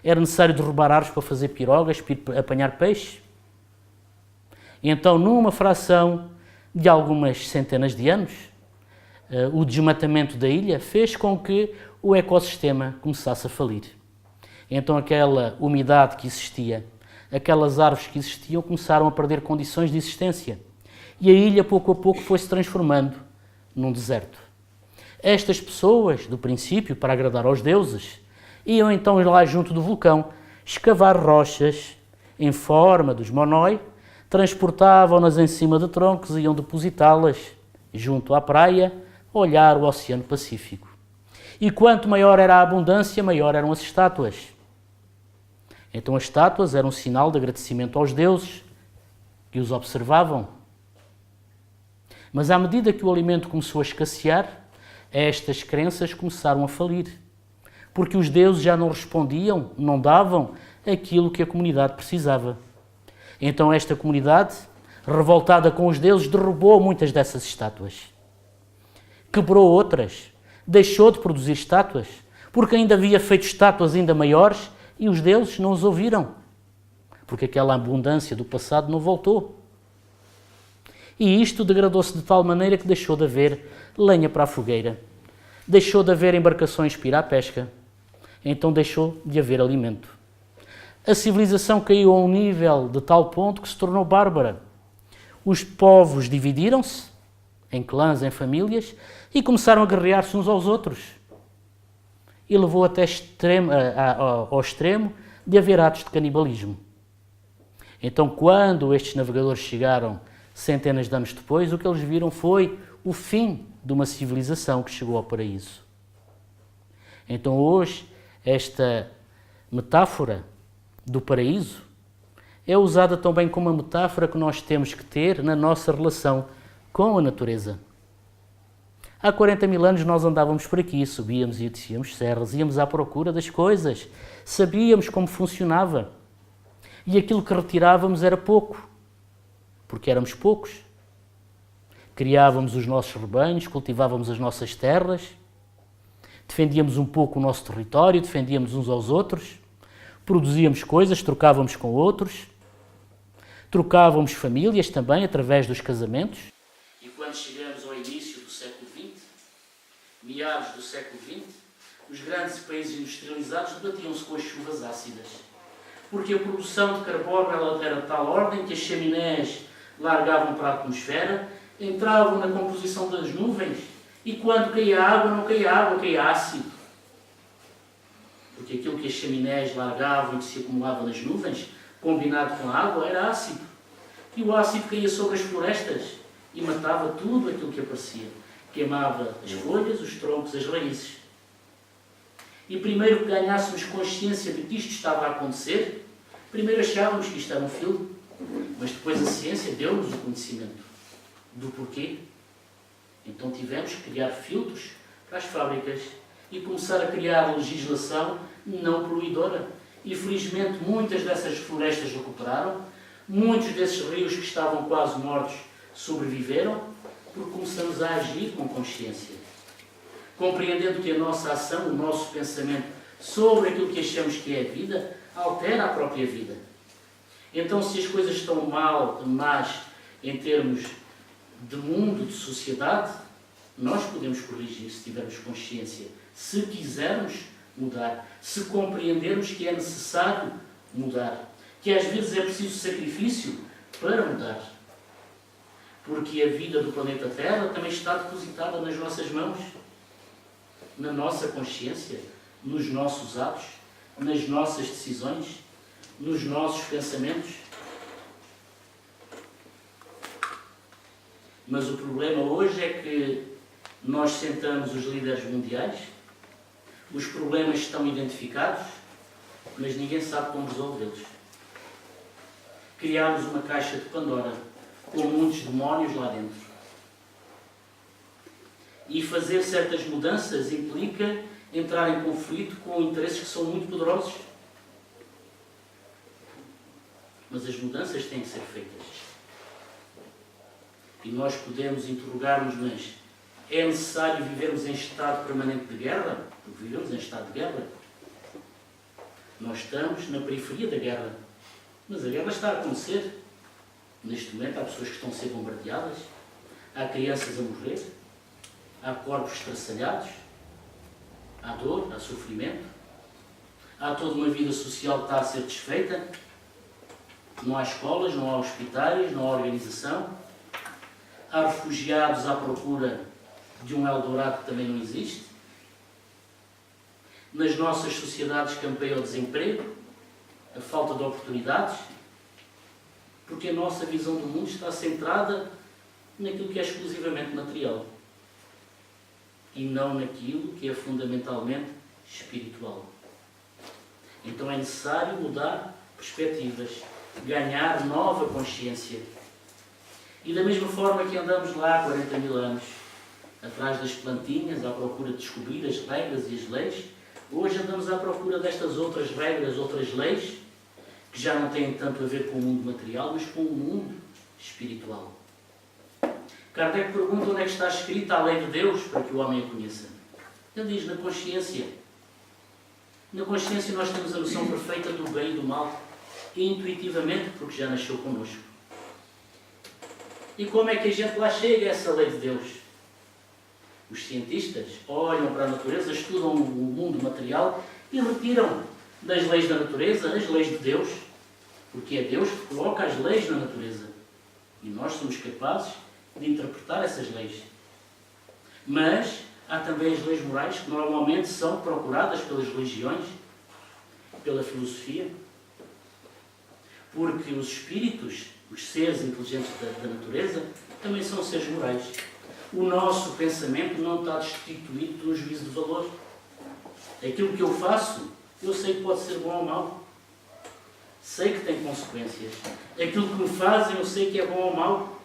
Era necessário derrubar árvores para fazer pirogas, para apanhar peixe. E então, numa fração de algumas centenas de anos, o desmatamento da ilha fez com que o ecossistema começasse a falir. Então aquela umidade que existia, aquelas árvores que existiam, começaram a perder condições de existência. E a ilha, pouco a pouco, foi-se transformando num deserto. Estas pessoas, do princípio, para agradar aos deuses, iam então lá junto do vulcão escavar rochas em forma dos monoi, transportavam-nas em cima de troncos e iam depositá-las junto à praia, a olhar o Oceano Pacífico. E quanto maior era a abundância, maior eram as estátuas. Então as estátuas eram um sinal de agradecimento aos deuses que os observavam. Mas à medida que o alimento começou a escassear, estas crenças começaram a falir. Porque os deuses já não respondiam, não davam aquilo que a comunidade precisava. Então esta comunidade, revoltada com os deuses, derrubou muitas dessas estátuas. Quebrou outras, deixou de produzir estátuas, porque ainda havia feito estátuas ainda maiores e os deuses não os ouviram, porque aquela abundância do passado não voltou. E isto degradou-se de tal maneira que deixou de haver lenha para a fogueira, deixou de haver embarcações para ir à pesca, então deixou de haver alimento. A civilização caiu a um nível de tal ponto que se tornou bárbara. Os povos dividiram-se em clãs, em famílias, e começaram a guerrear-se uns aos outros. E levou até ao extremo de haver atos de canibalismo. Então, quando estes navegadores chegaram centenas de anos depois, o que eles viram foi o fim de uma civilização que chegou ao paraíso. Então, hoje, esta metáfora do paraíso é usada também como uma metáfora que nós temos que ter na nossa relação com a natureza. Há 40 mil anos nós andávamos por aqui, subíamos e descíamos serras, íamos à procura das coisas, sabíamos como funcionava. E aquilo que retirávamos era pouco, porque éramos poucos. Criávamos os nossos rebanhos, cultivávamos as nossas terras, defendíamos um pouco o nosso território, defendíamos uns aos outros, produzíamos coisas, trocávamos com outros, trocávamos famílias também através dos casamentos. E quando chegamos ao início do século XX, meados do século XX, os grandes países industrializados debatiam-se com as chuvas ácidas, porque a produção de carbono era de tal ordem que as chaminés largavam para a atmosfera, entravam na composição das nuvens e quando caía água, não caía água, caía ácido. Porque aquilo que as chaminés largavam e que se acumulava nas nuvens, combinado com a água, era ácido. E o ácido caía sobre as florestas e matava tudo aquilo que aparecia. Queimava as folhas, os troncos, as raízes. E primeiro que ganhássemos consciência de que isto estava a acontecer, primeiro achávamos que isto era um filme, mas depois a ciência deu-nos o conhecimento do porquê. Então tivemos que criar filtros para as fábricas e começar a criar legislação não poluidora. E felizmente muitas dessas florestas recuperaram, muitos desses rios que estavam quase mortos sobreviveram, porque começamos a agir com consciência, compreendendo que a nossa ação, o nosso pensamento sobre aquilo que achamos que é a vida, altera a própria vida. Então, se as coisas estão más em termos de mundo, de sociedade, nós podemos corrigir se tivermos consciência, se quisermos mudar, se compreendermos que é necessário mudar, que às vezes é preciso sacrifício para mudar. Porque a vida do planeta Terra também está depositada nas nossas mãos, na nossa consciência, nos nossos atos, nas nossas decisões, nos nossos pensamentos. Mas o problema hoje é que nós sentamos os líderes mundiais, os problemas estão identificados, mas ninguém sabe como resolvê-los. Criámos uma caixa de Pandora com muitos demónios lá dentro. E fazer certas mudanças implica entrar em conflito com interesses que são muito poderosos. Mas as mudanças têm que ser feitas. E nós podemos interrogar-nos, mas é necessário vivermos em estado permanente de guerra? Porque vivemos em estado de guerra. Nós estamos na periferia da guerra. Mas a guerra está a acontecer. Neste momento há pessoas que estão a ser bombardeadas, há crianças a morrer, há corpos estraçalhados, há dor, há sofrimento, há toda uma vida social que está a ser desfeita, não há escolas, não há hospitais, não há organização, há refugiados à procura de um Eldorado que também não existe. Nas nossas sociedades campeia o desemprego, a falta de oportunidades, porque a nossa visão do mundo está centrada naquilo que é exclusivamente material e não naquilo que é fundamentalmente espiritual. Então é necessário mudar perspectivas, ganhar nova consciência. E da mesma forma que andamos lá há 40 mil anos, atrás das plantinhas, à procura de descobrir as regras e as leis, hoje andamos à procura destas outras regras, outras leis, que já não têm tanto a ver com o mundo material, mas com o mundo espiritual. Kardec pergunta onde é que está escrita a lei de Deus para que o homem a conheça. Ele diz, na consciência. Na consciência nós temos a noção perfeita do bem e do mal, intuitivamente, porque já nasceu connosco. E como é que a gente lá chega a essa lei de Deus? Os cientistas olham para a natureza, estudam o mundo material e retiram das leis da natureza as leis de Deus, porque é Deus que coloca as leis na natureza. E nós somos capazes de interpretar essas leis. Mas há também as leis morais que normalmente são procuradas pelas religiões, pela filosofia, porque os espíritos, os seres inteligentes da natureza, também são seres morais. O nosso pensamento não está destituído de um juízo de valor. Aquilo que eu faço, eu sei que pode ser bom ou mau. Sei que tem consequências. Aquilo que me fazem, eu sei que é bom ou mau.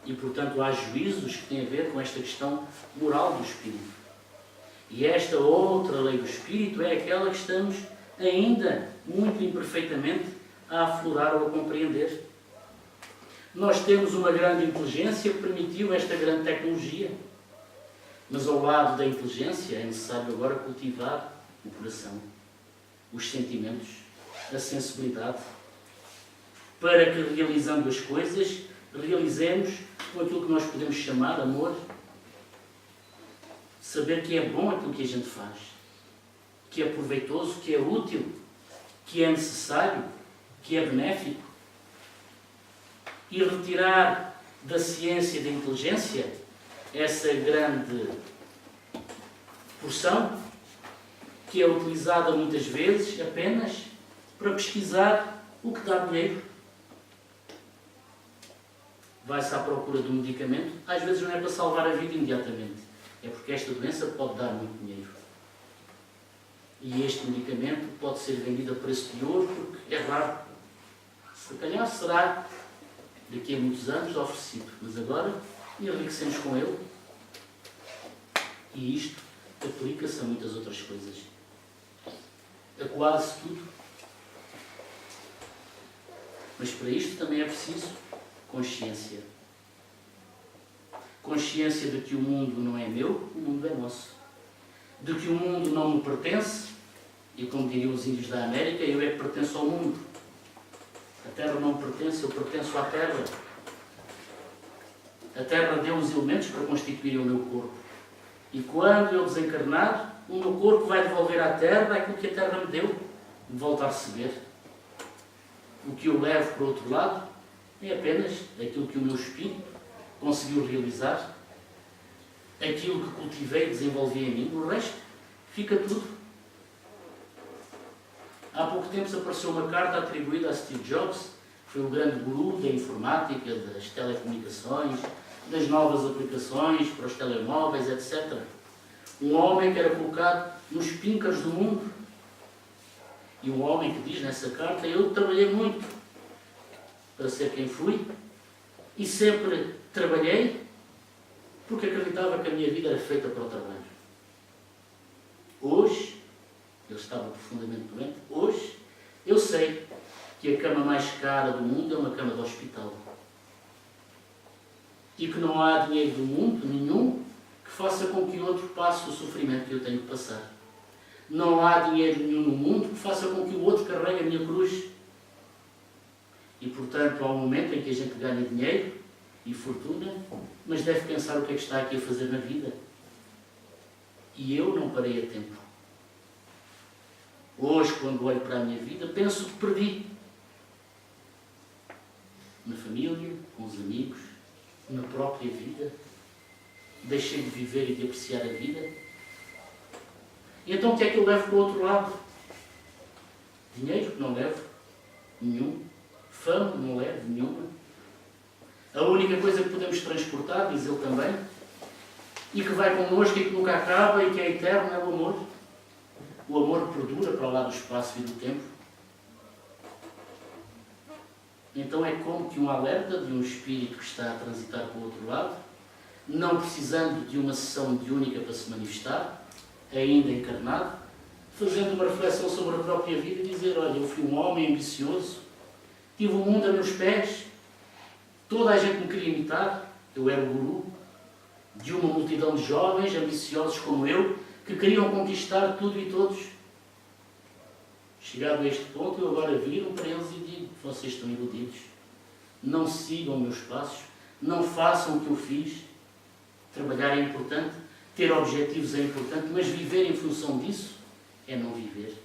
E, portanto, há juízos que têm a ver com esta questão moral do espírito. E esta outra lei do espírito é aquela que estamos ainda muito imperfeitamente a aflorar ou a compreender. Nós temos uma grande inteligência que permitiu esta grande tecnologia. Mas ao lado da inteligência é necessário agora cultivar o coração, os sentimentos, a sensibilidade, para que, realizando as coisas, realizemos com aquilo que nós podemos chamar amor. Saber que é bom aquilo que a gente faz, que é proveitoso, que é útil, que é necessário, que é benéfico. E retirar da ciência e da inteligência essa grande porção que é utilizada muitas vezes apenas para pesquisar o que dá dinheiro. Vai-se à procura de um medicamento, às vezes não é para salvar a vida imediatamente, é porque esta doença pode dar muito dinheiro. E este medicamento pode ser vendido a preço de ouro porque é raro. Se calhar será daqui a muitos anos oferecido, mas agora enriquecemos com ele. E isto aplica-se a muitas outras coisas. A quase tudo. Mas para isto também é preciso consciência. Consciência de que o mundo não é meu, o mundo é nosso. De que o mundo não me pertence, e como diriam os índios da América, eu é que pertenço ao mundo. A terra não me pertence, eu pertenço à terra. A Terra deu os elementos para constituir o meu corpo. E quando eu desencarnar, o meu corpo vai devolver à Terra aquilo que a Terra me deu. Me volta a receber. O que eu levo para o outro lado é apenas aquilo que o meu espírito conseguiu realizar, aquilo que cultivei e desenvolvi em mim. O resto fica tudo. Há pouco tempo apareceu uma carta atribuída a Steve Jobs, que foi o grande guru da informática, das telecomunicações, das novas aplicações para os telemóveis, etc. Um homem que era colocado nos píncaros do mundo. E um homem que diz nessa carta: eu trabalhei muito para ser quem fui e sempre trabalhei porque acreditava que a minha vida era feita para o trabalho. Hoje, eu estava profundamente doente, hoje eu sei que a cama mais cara do mundo é uma cama de hospital. E que não há dinheiro do mundo nenhum que faça com que outro passe o sofrimento que eu tenho que passar. Não há dinheiro nenhum no mundo que faça com que o outro carregue a minha cruz. E, portanto, há um momento em que a gente ganha dinheiro e fortuna, mas deve pensar o que é que está aqui a fazer na vida. E eu não parei a tempo. Hoje, quando olho para a minha vida, penso que perdi. Na família, com os amigos, na própria vida. Deixei de viver e de apreciar a vida. E então o que é que eu levo para o outro lado? Dinheiro? Não levo nenhum. Fama? Não levo nenhuma. A única coisa que podemos transportar, diz ele também, e que vai connosco e que nunca acaba e que é eterno, é o amor. O amor perdura para lá do espaço e do tempo. Então é como que um alerta de um espírito que está a transitar para o outro lado, não precisando de uma sessão mediúnica para se manifestar, ainda encarnado, fazendo uma reflexão sobre a própria vida e dizer: olha, eu fui um homem ambicioso, tive o mundo a meus pés, toda a gente me queria imitar, eu era o guru de uma multidão de jovens ambiciosos como eu, que queriam conquistar tudo e todos. Chegado a este ponto, eu agora viro para eles e digo: vocês estão iludidos, não sigam meus passos, não façam o que eu fiz. Trabalhar é importante, ter objetivos é importante, mas viver em função disso é não viver.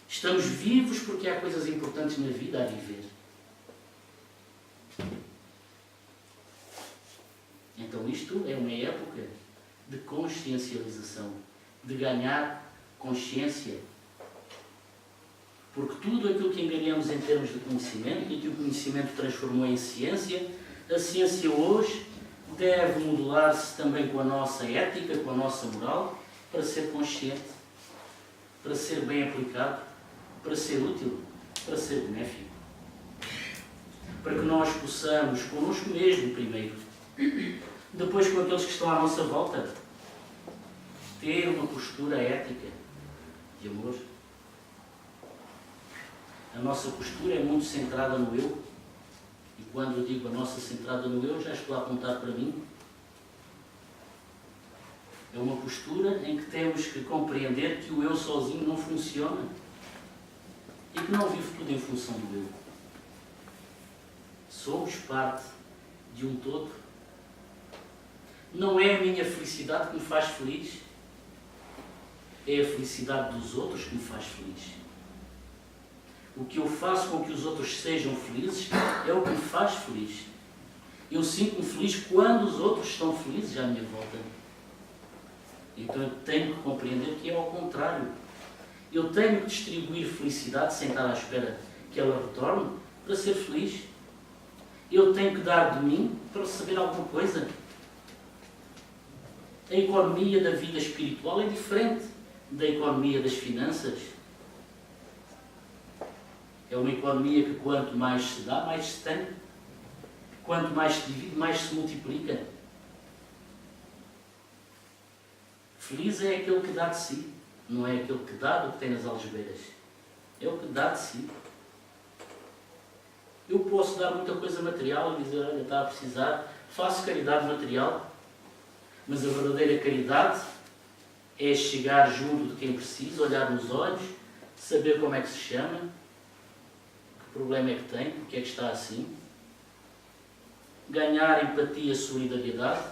Estamos vivos porque há coisas importantes na vida a viver. Então isto é uma época de consciencialização, de ganhar consciência. Porque tudo aquilo que enganamos em termos de conhecimento e que o conhecimento transformou em ciência, a ciência hoje deve modular-se também com a nossa ética, com a nossa moral, para ser consciente, para ser bem aplicado, para ser útil, para ser benéfico. Para que nós possamos, connosco mesmo primeiro, depois com aqueles que estão à nossa volta, ter uma postura ética de amor. A nossa postura é muito centrada no eu. E quando eu digo a nossa centrada no eu, já estou a apontar para mim. É uma postura em que temos que compreender que o eu sozinho não funciona. E que não vive tudo em função do eu. Somos parte de um todo. Não é a minha felicidade que me faz feliz. É a felicidade dos outros que me faz feliz. O que eu faço com que os outros sejam felizes é o que me faz feliz. Eu sinto-me feliz quando os outros estão felizes à minha volta. Então eu tenho que compreender que é ao contrário. Eu tenho que distribuir felicidade sem estar à espera que ela retorne para ser feliz. Eu tenho que dar de mim para receber alguma coisa. A economia da vida espiritual é diferente da economia das finanças. É uma economia que quanto mais se dá, mais se tem. Quanto mais se divide, mais se multiplica. Feliz é aquele que dá de si, não é aquele que dá do que tem nas algebeiras. É o que dá de si. Eu posso dar muita coisa material e dizer: olha, está a precisar, faço caridade material, mas a verdadeira caridade é chegar junto de quem precisa, olhar nos olhos, saber como é que se chama, que problema é que tem, porque é que está assim. ganhar empatia, solidariedade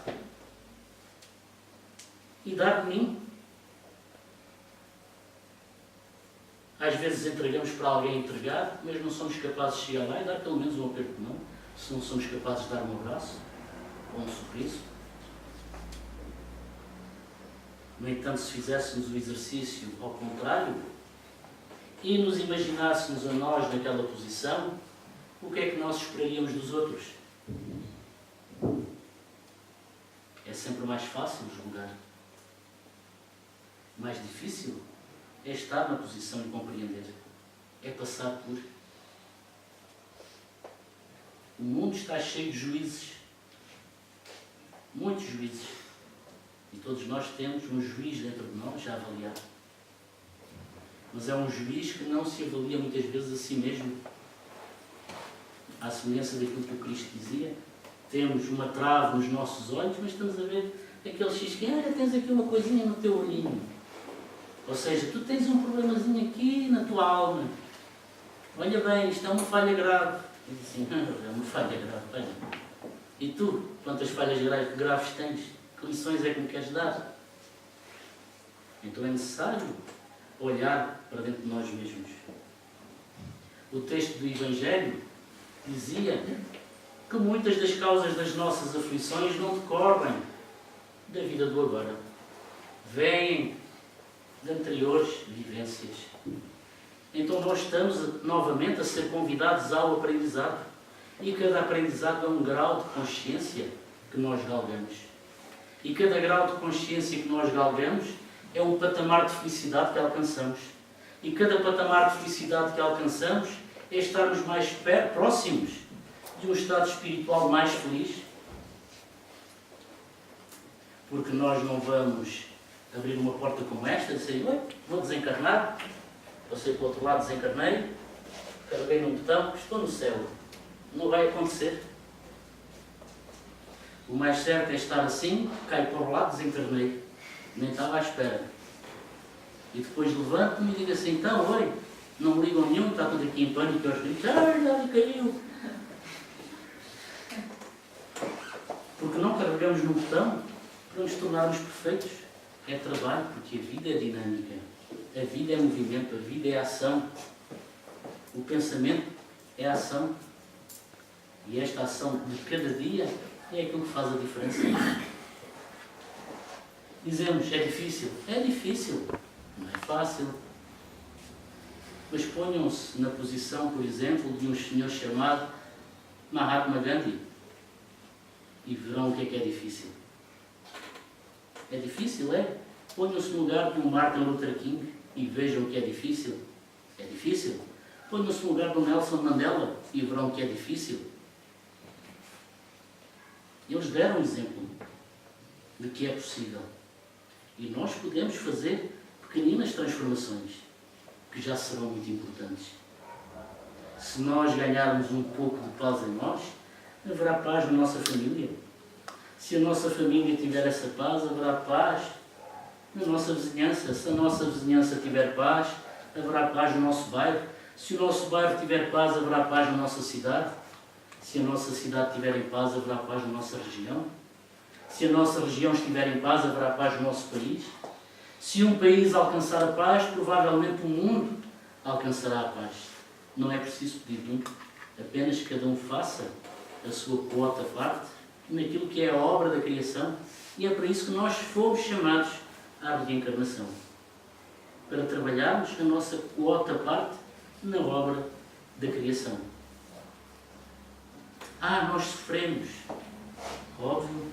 e dar de mim. Às vezes entregamos para alguém entregar, mas não somos capazes de chegar lá e dar pelo menos um aperto de mão, se não somos capazes de dar um abraço ou um sorriso. No entanto, se fizéssemos o exercício ao contrário e nos imaginássemos a nós naquela posição, o que é que nós esperaríamos dos outros? É sempre mais fácil julgar. Mais difícil é estar na posição de compreender. É passar por. O mundo está cheio de juízes. Muitos juízes. E todos nós temos um juiz dentro de nós a avaliar. Mas é um juiz que não se avalia muitas vezes a si mesmo. À semelhança daquilo que o Cristo dizia, temos uma trave nos nossos olhos, mas estamos a ver aquele X que, olha, tens aqui uma coisinha no teu olhinho. Ou seja, tu tens um problemazinho aqui na tua alma. Olha bem, isto é uma falha grave. E diz assim, é uma falha grave, olha. E tu, quantas falhas graves tens? Que lições é que me queres dar? Então é necessário olhar para dentro de nós mesmos. O texto do Evangelho dizia que muitas das causas das nossas aflições não decorrem da vida do agora. Vêm de anteriores vivências. Então nós estamos novamente a ser convidados ao aprendizado. E cada aprendizado é um grau de consciência que nós galgamos. E cada grau de consciência que nós galgamos é um patamar de felicidade que alcançamos. E cada patamar de felicidade que alcançamos é estarmos mais próximos de um estado espiritual mais feliz. Porque nós não vamos abrir uma porta como esta e dizer, oi, vou desencarnar, passei para o outro lado, desencarnei, carreguei num botão, estou no céu. Não vai acontecer. O mais certo é estar assim, caio para o lado, desencarnei. Nem estava à espera. E depois levanto-me e digo assim, então, oi, não me ligam nenhum, está tudo aqui em pânico, aos gritos, já me caiu. Porque não carregamos no botão para nos tornarmos perfeitos. É trabalho, porque a vida é dinâmica. A vida é movimento, a vida é ação. O pensamento é ação. E esta ação de cada dia é aquilo que faz a diferença. Dizemos, é difícil. É difícil. Não é fácil. Mas ponham-se na posição, por exemplo, de um senhor chamado Mahatma Gandhi e verão o que é difícil. É difícil, é? Ponham-se no lugar de um Martin Luther King e vejam o que é difícil. É difícil. Ponham-se no lugar de um Nelson Mandela e verão o que é difícil. Eles deram um exemplo de que é possível. E nós podemos fazer pequeninas transformações que já serão muito importantes. Se nós ganharmos um pouco de paz em nós, haverá paz na nossa família. Se a nossa família tiver essa paz, haverá paz na nossa vizinhança. Se a nossa vizinhança tiver paz, haverá paz no nosso bairro. Se o nosso bairro tiver paz, haverá paz na nossa cidade. Se a nossa cidade estiver em paz, haverá paz na nossa região. Se a nossa região estiver em paz, haverá paz no nosso país. Se um país alcançar a paz, provavelmente o mundo alcançará a paz. Não é preciso pedir muito, apenas que cada um faça a sua quota parte naquilo que é a obra da criação, e é para isso que nós fomos chamados à reencarnação, para trabalharmos a nossa quota parte na obra da criação. Nós sofremos. Óbvio.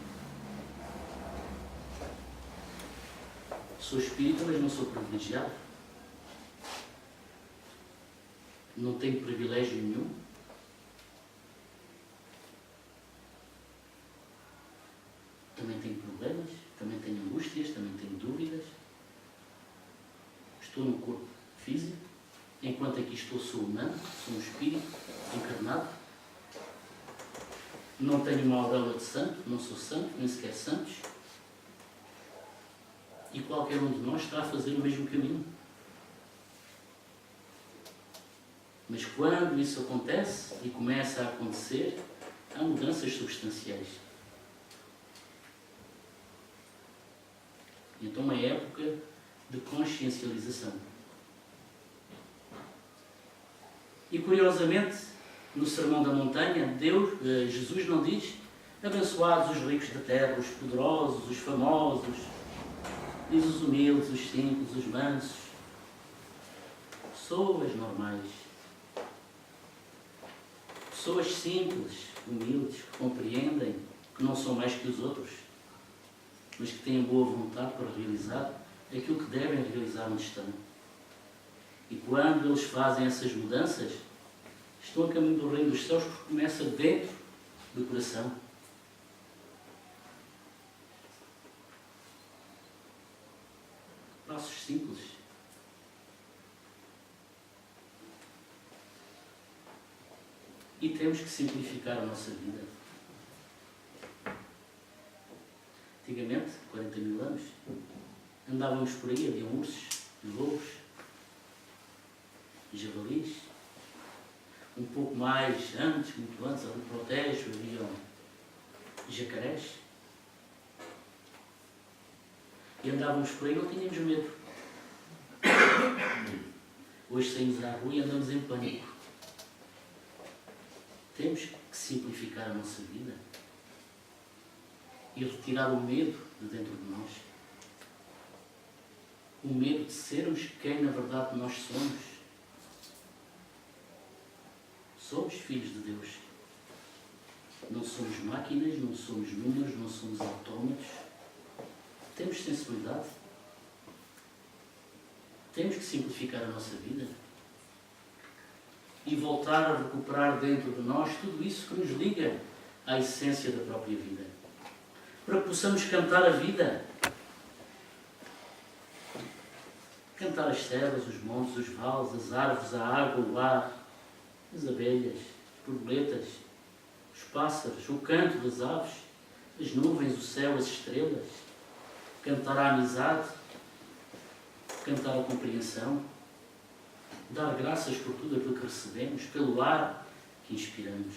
Sou espírita, mas não sou privilegiado. Não tenho privilégio nenhum. Também tenho problemas, também tenho angústias, também tenho dúvidas. Estou no corpo físico, enquanto aqui estou, sou humano, sou um espírito encarnado. Não tenho uma auréola de santo, não sou santo, nem sequer santos. E qualquer um de nós está a fazer o mesmo caminho. Mas quando isso acontece, e começa a acontecer, há mudanças substanciais. Então, uma época de consciencialização. E, curiosamente, no Sermão da Montanha, Jesus não diz: abençoados os ricos da terra, os poderosos, os famosos, diz os humildes, os simples, os mansos, pessoas normais, pessoas simples, humildes, que compreendem que não são mais que os outros, mas que têm boa vontade para realizar aquilo que devem realizar onde estão. E quando eles fazem essas mudanças, estão a caminho do reino dos céus, porque começa dentro do coração. Passos simples. E temos que simplificar a nossa vida. Antigamente, 40 mil anos, andávamos por aí, havia ursos, lobos, javalis. Um pouco mais antes, muito antes, ali para o Tejo, haviam jacarés. E andávamos por aí e não tínhamos medo. Hoje saímos à rua e andamos em pânico. Temos que simplificar a nossa vida e retirar o medo de dentro de nós. O medo de sermos quem na verdade nós somos. Somos filhos de Deus. Não somos máquinas, não somos números, não somos autómatos. Temos sensibilidade. Temos que simplificar a nossa vida e voltar a recuperar dentro de nós tudo isso que nos liga à essência da própria vida. Para que possamos cantar a vida. Cantar as serras, os montes, os vales, as árvores, a água, o ar, as abelhas, as borboletas, os pássaros, o canto das aves, as nuvens, o céu, as estrelas. Cantar a amizade, cantar a compreensão, dar graças por tudo aquilo que recebemos, pelo ar que inspiramos.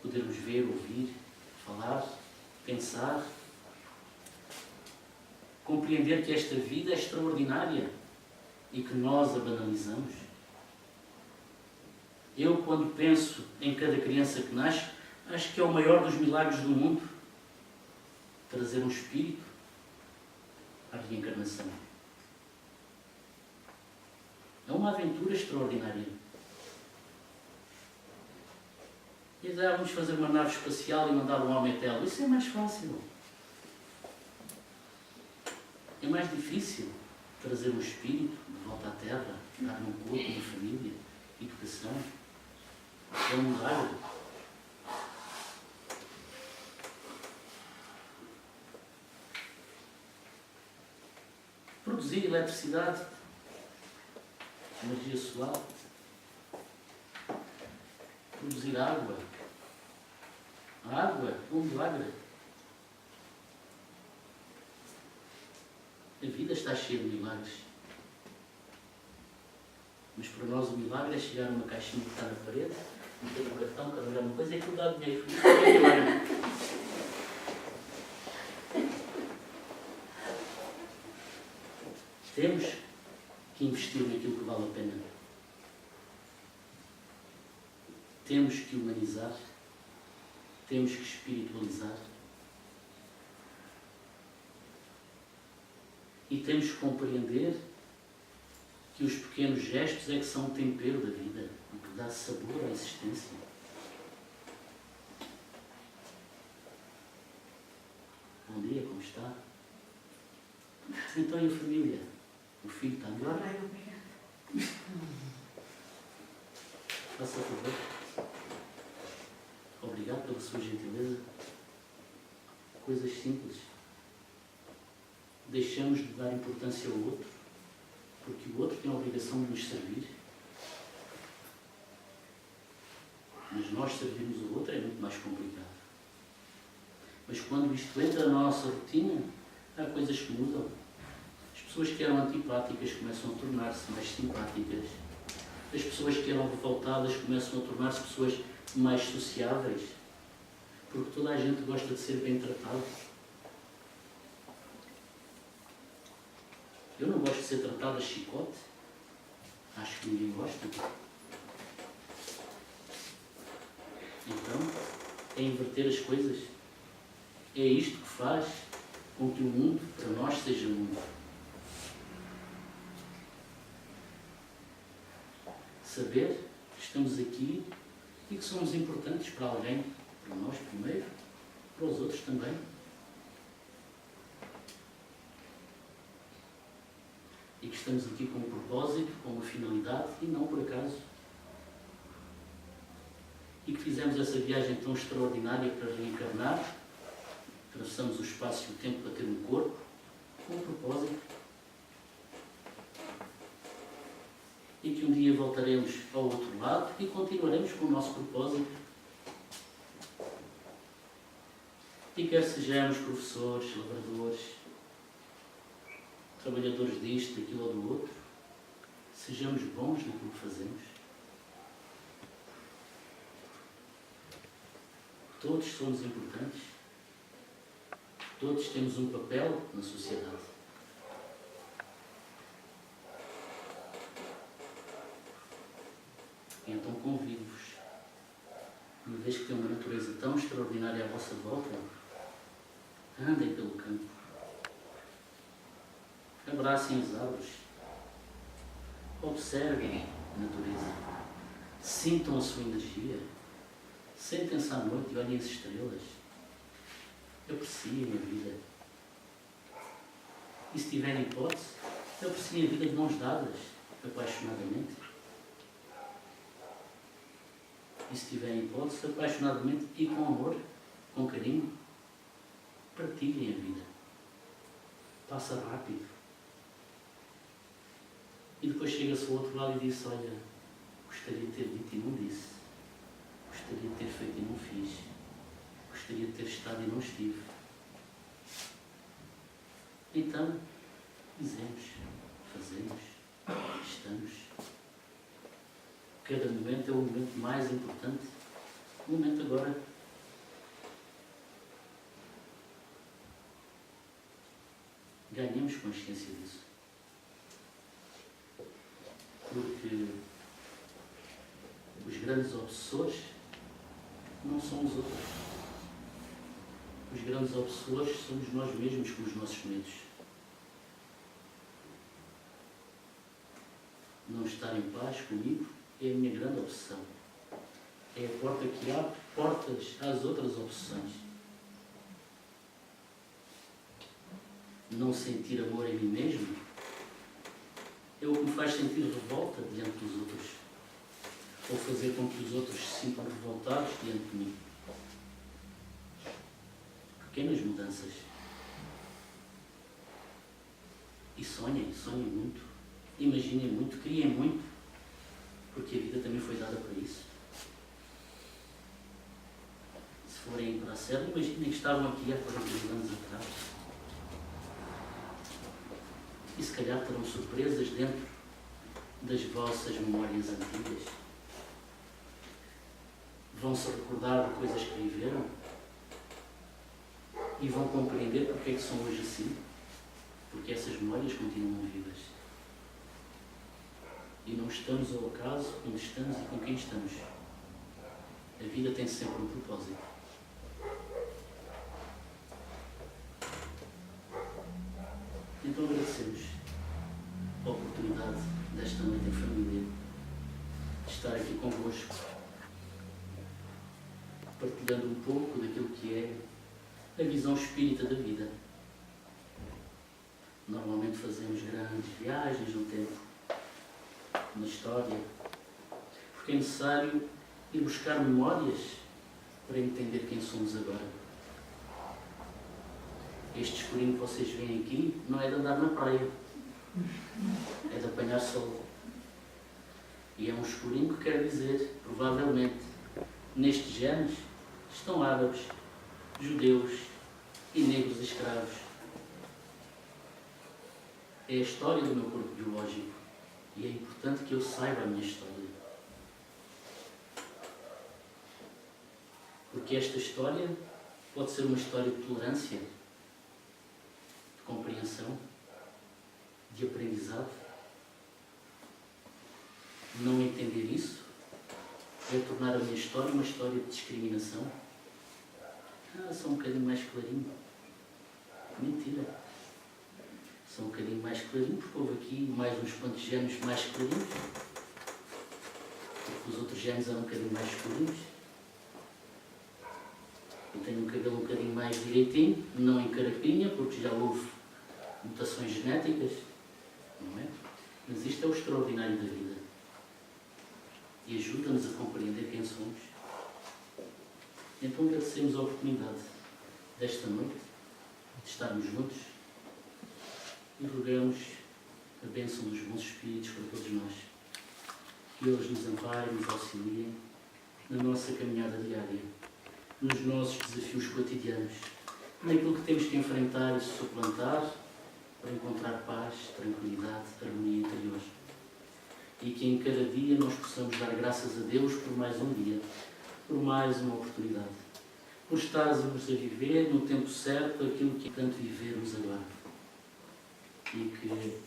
Podermos ver, ouvir, falar, pensar, compreender que esta vida é extraordinária e que nós a banalizamos. Eu, quando penso em cada criança que nasce, acho que é o maior dos milagres do mundo. Trazer um espírito à reencarnação. É uma aventura extraordinária. E vamos fazer uma nave espacial e mandar um homem até lá. Isso é mais fácil. É mais difícil trazer um espírito de volta à Terra, dar um corpo, uma família, educação. É um milagre. Produzir eletricidade, energia solar, produzir água. A água é um milagre. A vida está cheia de milagres. Mas para nós o milagre é chegar a uma caixinha que está na parede, meter um cartão, carregar uma coisa e aquilo dá dinheiro. Isso é milagre. Temos que investir naquilo que vale a pena. Temos que humanizar. Temos que espiritualizar. E temos que compreender que os pequenos gestos é que são o tempero da vida, o que dá sabor à existência. Bom dia, como está? Então, e a família? O filho está melhor? Faça favor. Obrigado pela sua gentileza. Coisas simples. Deixamos de dar importância ao outro, porque o outro tem a obrigação de nos servir. Mas nós servirmos o outro é muito mais complicado. Mas quando isto entra na nossa rotina, há coisas que mudam. As pessoas que eram antipáticas começam a tornar-se mais simpáticas. as pessoas que eram revoltadas começam a tornar-se pessoas mais sociáveis, porque toda a gente gosta de ser bem tratado. Eu não gosto de ser tratado a chicote. Acho que ninguém gosta. Então, é inverter as coisas. É isto que faz com que o mundo, para nós, seja mundo. Saber que estamos aqui e que somos importantes para alguém, para nós primeiro, para os outros também. E que estamos aqui com um propósito, com uma finalidade e não por acaso. E que fizemos essa viagem tão extraordinária para reencarnar, atravessamos o espaço e o tempo para ter um corpo, com um propósito. E que um dia voltaremos ao outro lado e continuaremos com o nosso propósito. E quer sejamos professores, lavradores, trabalhadores disto, daquilo ou do outro, sejamos bons naquilo que fazemos. Todos somos importantes. Todos temos um papel na sociedade. E então convido-vos, uma vez que tem uma natureza tão extraordinária à vossa volta, andem pelo campo. Abracem as árvores. Observem a natureza. Sintam a sua energia. Sentem-se à noite e olhem as estrelas. Apreciem a vida. E se tiverem hipótese, apreciem a vida de mãos dadas, apaixonadamente. E se tiverem hipótese, apaixonadamente e com amor, com carinho, partilhem a vida. Passa rápido. E depois chega-se ao outro lado e diz: olha, gostaria de ter dito e não disse. Gostaria de ter feito e não fiz. Gostaria de ter estado e não estive. Então, dizemos, fazemos, estamos. Cada momento é o momento mais importante. O momento agora. Ganhemos consciência disso. Porque os grandes obsessores não são os outros. Os grandes obsessores somos nós mesmos com os nossos medos. Não estar em paz comigo é a minha grande obsessão. É a porta que abre portas às outras obsessões. Não sentir amor em mim mesmo é o que me faz sentir revolta diante dos outros. Ou fazer com que os outros se sintam revoltados diante de mim. Pequenas mudanças. E sonhem muito. Imaginem muito, criem muito. Porque a vida também foi dada para isso. Se forem para a Serra, imaginem que estavam aqui há 40 anos atrás. E se calhar terão surpresas dentro das vossas memórias antigas. Vão se recordar de coisas que viveram e vão compreender porque é que são hoje assim. Porque essas memórias continuam vivas. E não estamos ao acaso onde estamos e com quem estamos. A vida tem sempre um propósito. Então agradecemos a oportunidade desta noite em família de estar aqui convosco, partilhando um pouco daquilo que é a visão espírita da vida. Normalmente fazemos grandes viagens no tempo, na história, porque é necessário ir buscar memórias para entender quem somos agora. Este escurinho que vocês veem aqui não é de andar na praia, é de apanhar sol. E é um escurinho que quer dizer, provavelmente, nestes anos estão árabes, judeus e negros escravos. É a história do meu corpo biológico e é importante que eu saiba a minha história. Porque esta história pode ser uma história de tolerância, de compreensão, de aprendizado. Não entender isso é tornar a minha história uma história de discriminação. Sou um bocadinho mais clarinho. Mentira. Sou um bocadinho mais clarinho, porque houve aqui mais uns quantos géneros mais clarinhos. Porque os outros géneros eram um bocadinho mais escurinhos. Eu tenho um cabelo um bocadinho mais direitinho, não em carapinha, porque já houve mutações genéticas, não é? Mas isto é o extraordinário da vida. E ajuda-nos a compreender quem somos. Então agradecemos a oportunidade desta noite, de estarmos juntos, e rogamos a bênção dos bons espíritos para todos nós, que eles nos amparem, nos auxiliem na nossa caminhada diária, nos nossos desafios cotidianos, naquilo que temos que enfrentar e suplantar para encontrar paz, tranquilidade, harmonia interior. E que em cada dia nós possamos dar graças a Deus por mais um dia, por mais uma oportunidade, por estarmos a viver no tempo certo aquilo que é tanto vivermos agora. E que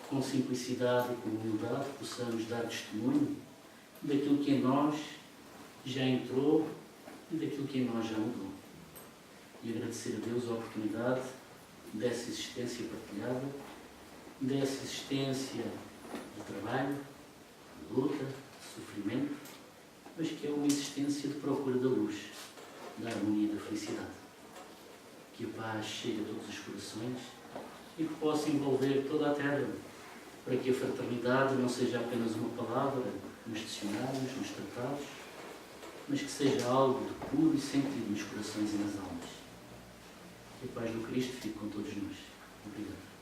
com simplicidade e com humildade possamos dar testemunho daquilo que em nós já entrou e daquilo que em nós já mudou. E agradecer a Deus a oportunidade dessa existência partilhada, dessa existência de trabalho, de luta, de sofrimento, mas que é uma existência de procura da luz, da harmonia e da felicidade. Que a paz chegue a todos os corações e que possa envolver toda a terra, para que a fraternidade não seja apenas uma palavra nos dicionários, nos tratados, mas que seja algo de puro e sentido nos corações e nas almas. Que a paz do Cristo fique com todos nós. Obrigado.